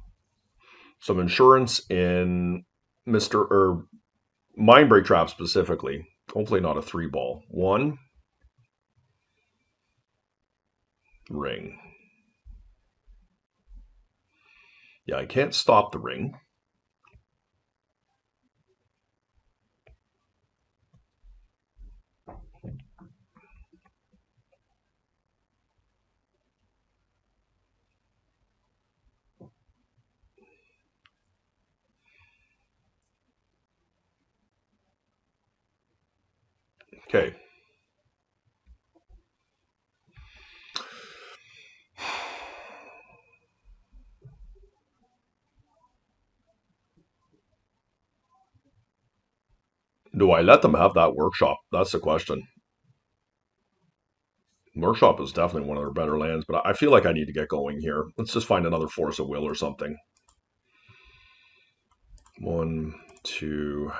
some insurance in Mindbreak Trap specifically. Hopefully not a 3-ball. 1 ring. Yeah, I can't stop the ring. Okay. Do I let them have that workshop? That's the question. Workshop is definitely one of their better lands, but I feel like I need to get going here. Let's just find another Force of Will or something. 1, 2.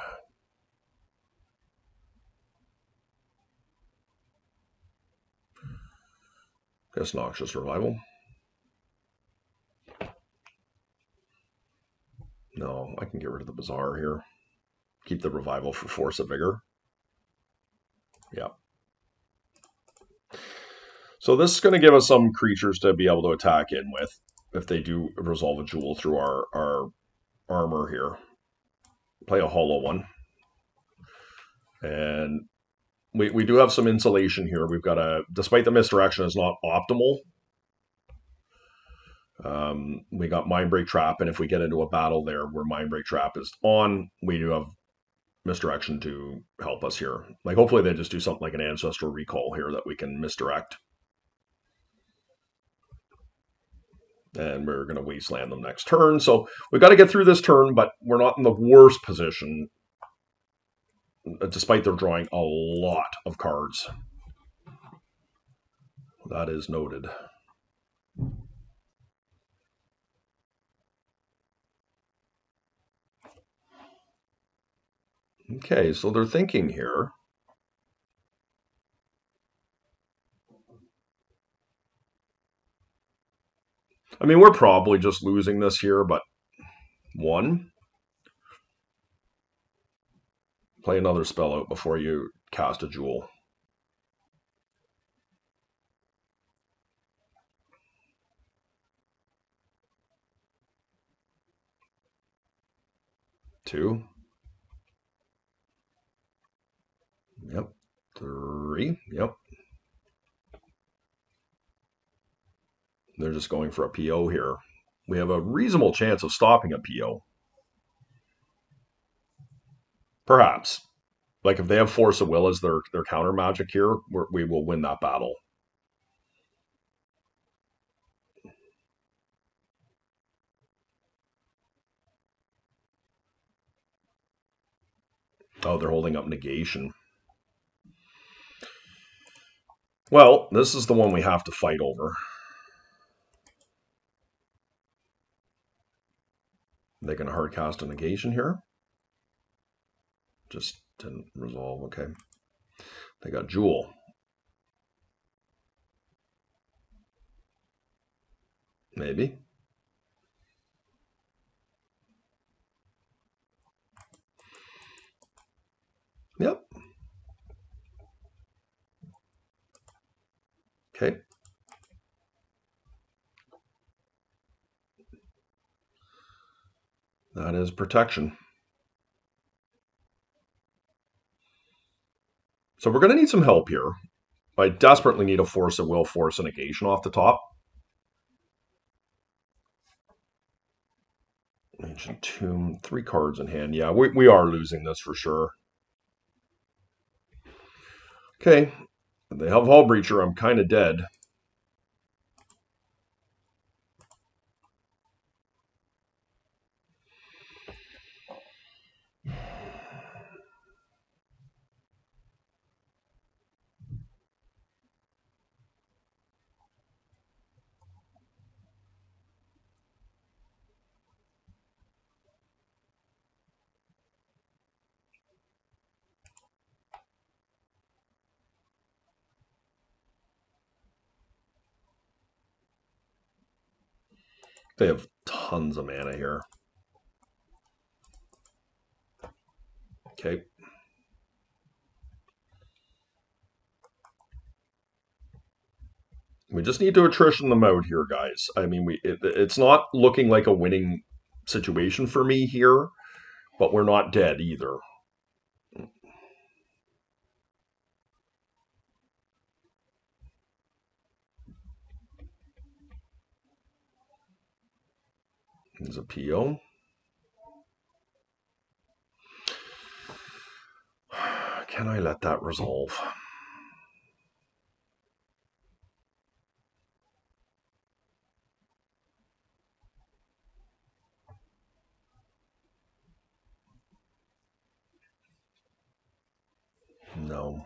Guess Noxious Revival. No, I can get rid of the Bazaar here. Keep the Revival for Force of Vigor. Yeah. So this is going to give us some creatures to be able to attack in with if they do resolve a Jewel through our armor here. Play a hollow one. And we do have some insulation here. We've got despite the misdirection is not optimal, we got Mindbreak Trap, and if we get into a battle there where Mindbreak Trap is on, we do have misdirection to help us here. Like, hopefully they just do something like an Ancestral Recall here that we can misdirect. And we're going to Wasteland them next turn. So we've got to get through this turn, but we're not in the worst position, despite their drawing a lot of cards. That is noted. Okay, so they're thinking here. I mean, we're probably just losing this here, but 1. Play another spell out before you cast a Jewel. 2. Yep. 3. Yep. They're just going for a PO here. We have a reasonable chance of stopping a PO. Perhaps. Like, if they have Force of Will as their counter magic here, we will win that battle. Oh, they're holding up negation. Well, this is the one we have to fight over. They can hard cast a negation here. Just didn't resolve. Okay. They got Jewel. Maybe. Yep. Okay. That is protection. So we're going to need some help here. I desperately need a Force of Will, force a negation off the top. Ancient Tomb, 3 cards in hand. Yeah, we are losing this for sure. Okay. They have Hull Breacher. I'm kind of dead. They have tons of mana here. Okay. We just need to attrition them out here, guys. I mean, it's not looking like a winning situation for me here, but we're not dead either. There's a PO. Can I let that resolve? No.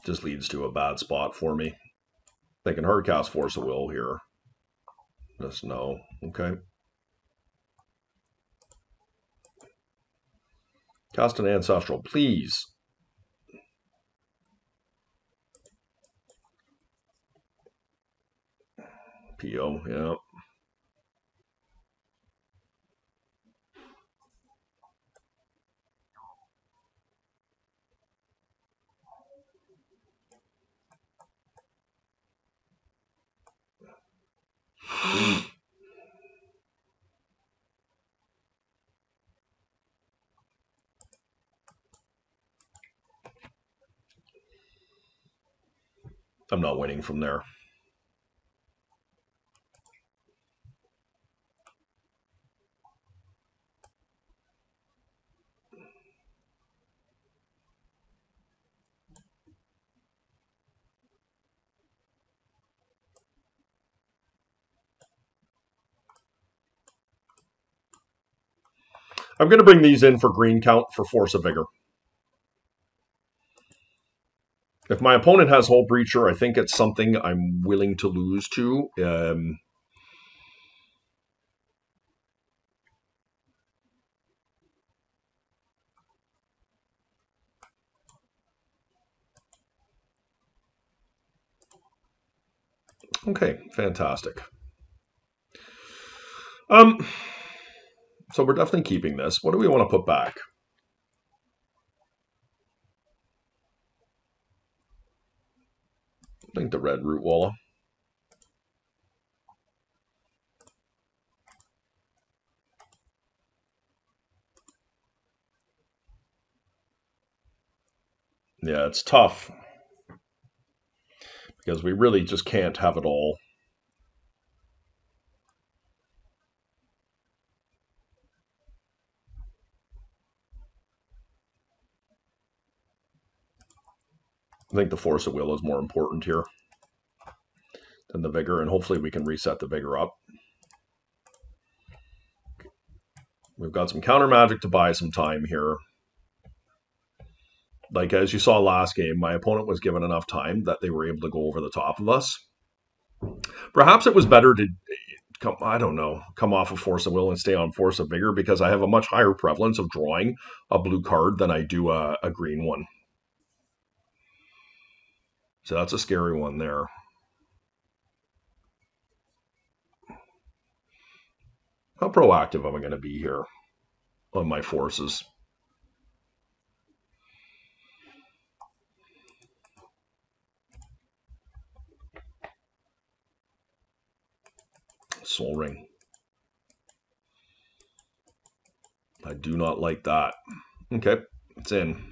Just leads to a bad spot for me. They can hardcast Force of Will here. Just no. Okay. Cast an Ancestral, please. PO, yeah. I'm not winning from there. I'm going to bring these in for green count for Force of Vigor. If my opponent has Hull Breacher, I think it's something I'm willing to lose to. Okay, fantastic. So we're definitely keeping this. What do we want to put back? I think the red Root Walla. Yeah, it's tough because we really just can't have it all. I think the Force of Will is more important here than the Vigor, and hopefully we can reset the Vigor up. We've got some counter magic to buy some time here. Like, as you saw last game, my opponent was given enough time that they were able to go over the top of us. Perhaps it was better to come off of Force of Will and stay on Force of Vigor, because I have a much higher prevalence of drawing a blue card than I do a green one. So that's a scary one there. How proactive am I going to be here on my forces? Soul Ring. I do not like that. Okay, it's in.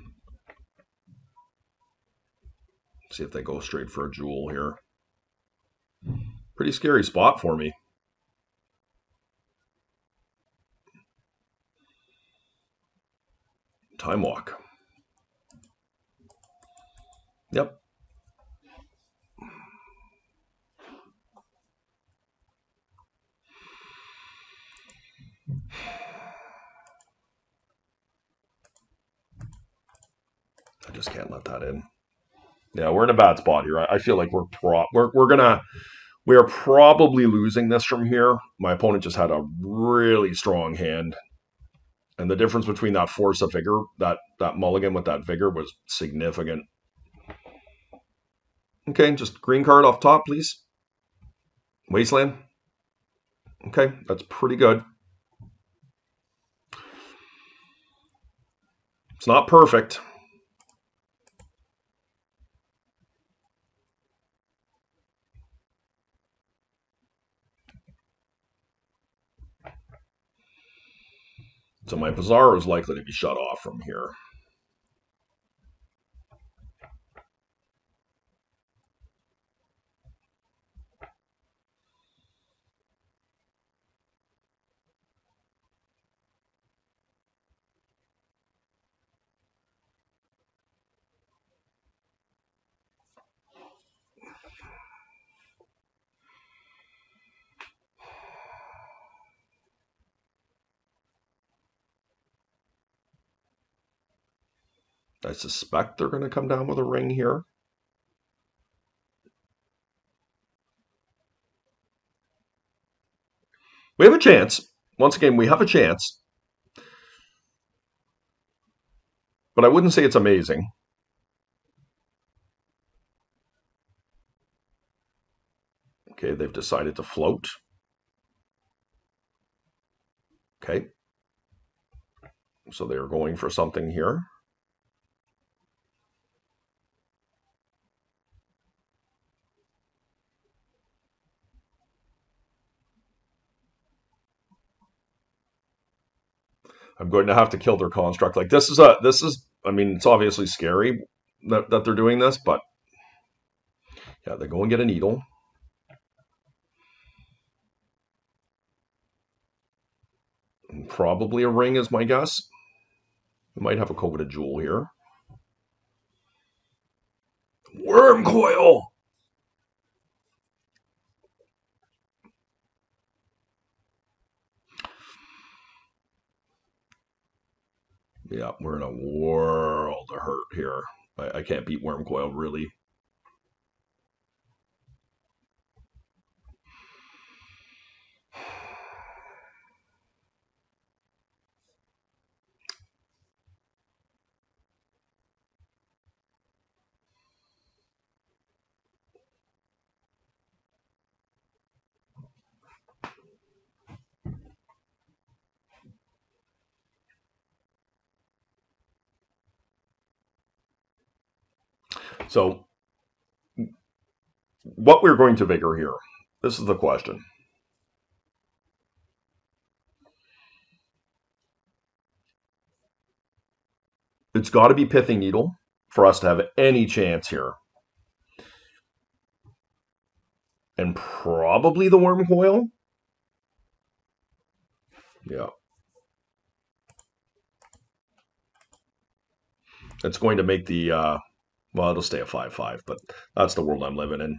See if they go straight for a Jewel here. Pretty scary spot for me. Time Walk. Yep. I just can't let that in. Yeah, we're in a bad spot here. I feel like we are probably losing this from here. My opponent just had a really strong hand, and the difference between that Force of Vigor, that mulligan with that Vigor, was significant. Okay, just green card off top, please. Wasteland. Okay, that's pretty good. It's not perfect. So my Bazaar is likely to be shut off from here. I suspect they're going to come down with a ring here. We have a chance. Once again, we have a chance. But I wouldn't say it's amazing. Okay, they've decided to float. Okay. So they're going for something here. I'm going to have to kill their construct. Like this is I mean, it's obviously scary that they're doing this, but yeah, they go and get a needle. And probably a ring is my guess. We might have a coveted jewel here. Worm coil. Yeah, we're in a world of hurt here. I can't beat worm coil really. So what we're going to vigor here, this is the question. It's got to be Pithing Needle for us to have any chance here. And probably the worm coil. Yeah. It's going to make the, well, it'll stay a 5-5, but that's the world I'm living in.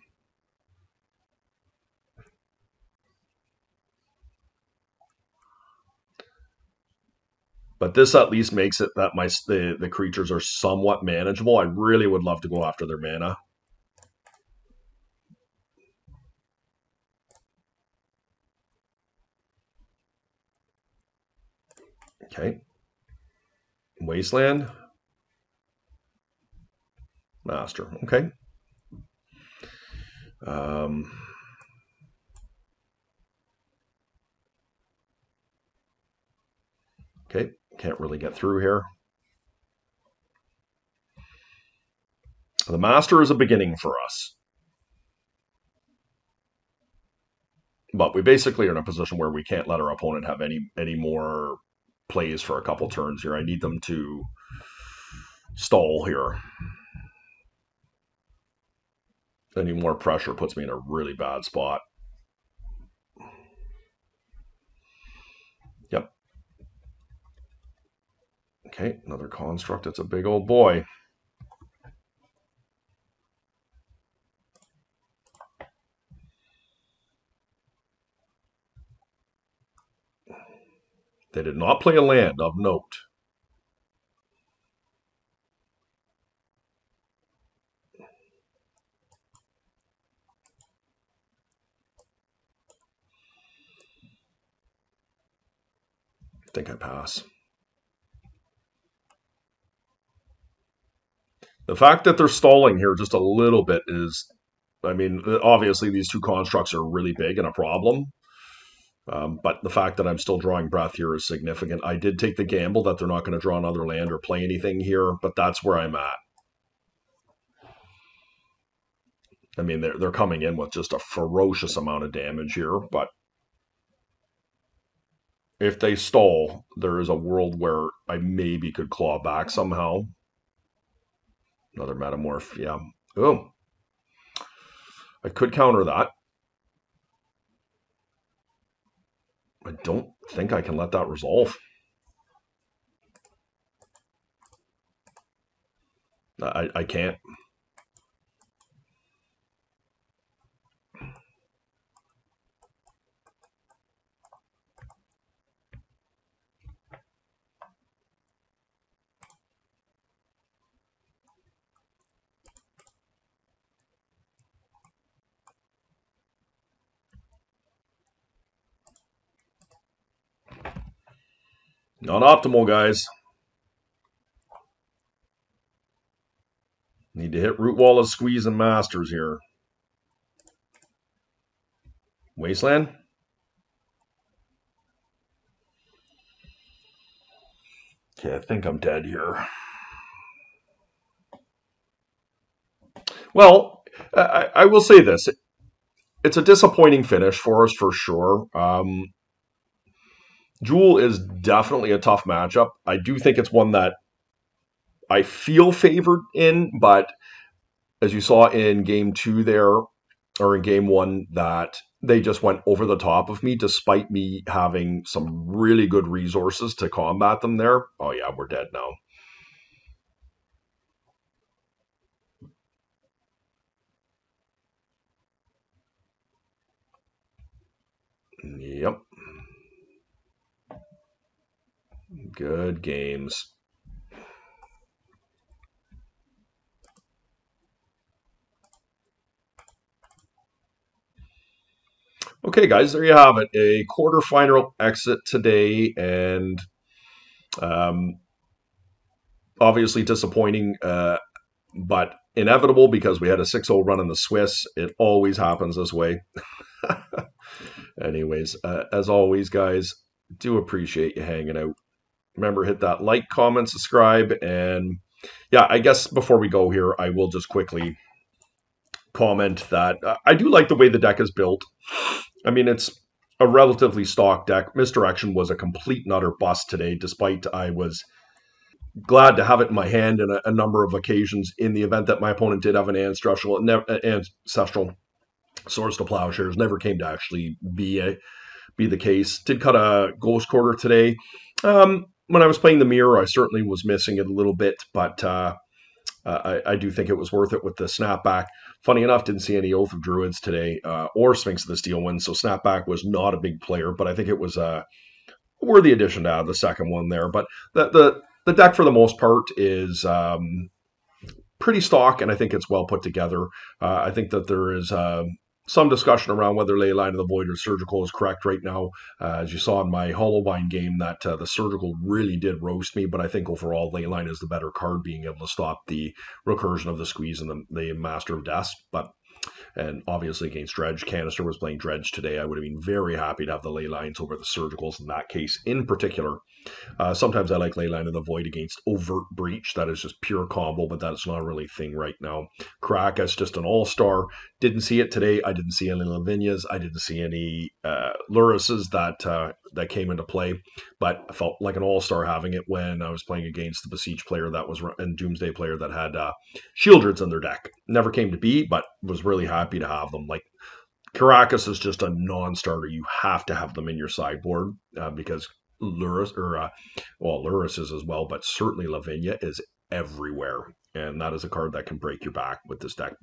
But this at least makes it that the creatures are somewhat manageable. I really would love to go after their mana. Okay. Wasteland. Master. Okay. Okay. Can't really get through here. The Master is a beginning for us. But we basically are in a position where we can't let our opponent have any more plays for a couple turns here. I need them to stall here. Any more pressure puts me in a really bad spot. Yep. Okay, another construct. It's a big old boy. They did not play a land of note. I think I pass. The fact that they're stalling here just a little bit is I mean, obviously these two constructs are really big and a problem. But the fact that I'm still drawing breath here is significant. I did take the gamble that they're not going to draw another land or play anything here, but that's where I'm at. I mean, they're coming in with just a ferocious amount of damage here, but if they stall, there is a world where I maybe could claw back somehow. Another metamorph, yeah. Oh, I could counter that. I don't think I can let that resolve. I can't. Not optimal, guys. Need to hit Root Wall of Squeeze and Masters here. Wasteland? Okay, I think I'm dead here. Well, I will say this. It's a disappointing finish for us for sure. Jewel is definitely a tough matchup. I do think it's one that I feel favored in, but as you saw in game two there, or in game one, that they just went over the top of me despite me having some really good resources to combat them there. Oh yeah, we're dead now. Yep. Good games. Okay, guys, there you have it. A quarterfinal exit today, and um, obviously disappointing, but inevitable because we had a 6-0 run in the Swiss. It always happens this way. Anyways, as always, guys, do appreciate you hanging out. Remember, hit that like, comment, subscribe, and yeah, I guess before we go here, I will just quickly comment that I do like the way the deck is built. I mean, it's a relatively stock deck. Misdirection was a complete and utter bust today, despite I was glad to have it in my hand in a number of occasions in the event that my opponent did have an ancestral Swords to Plowshares. Never came to actually be the case. Did cut a Ghost Quarter today. When I was playing the Mirror, I certainly was missing it a little bit, but I do think it was worth it with the Snapback. Funny enough, didn't see any Oath of Druids today or Sphinx of the Steel Wind, so Snapback was not a big player, but I think it was a worthy addition to add the second one there. But the deck, for the most part, is pretty stock, and I think it's well put together. I think that there is some discussion around whether Leyline of the Void or Surgical is correct right now. As you saw in my HollowVine game, that the Surgical really did roast me, but I think overall Leyline is the better card, being able to stop the recursion of the Squeeze and the Master of Death. And obviously against Dredge, Canister was playing Dredge today. I would have been very happy to have the Leylines over the Surgicals in that case in particular. Sometimes I like Leyline of the Void against Overt Breach. That is just pure combo, but that's not really a thing right now. Caracas, just an all-star. Didn't see it today. I didn't see any Lavinias. I didn't see any Lurises that came into play, but I felt like an all-star having it when I was playing against the Beseech player that was and Doomsday player that had Shieldreds in their deck. Never came to be, but was really happy to have them. Like, Caracas is just a non-starter. You have to have them in your sideboard because Luris, Luris is as well, but certainly Lavinia is everywhere. And that is a card that can break your back with this deck.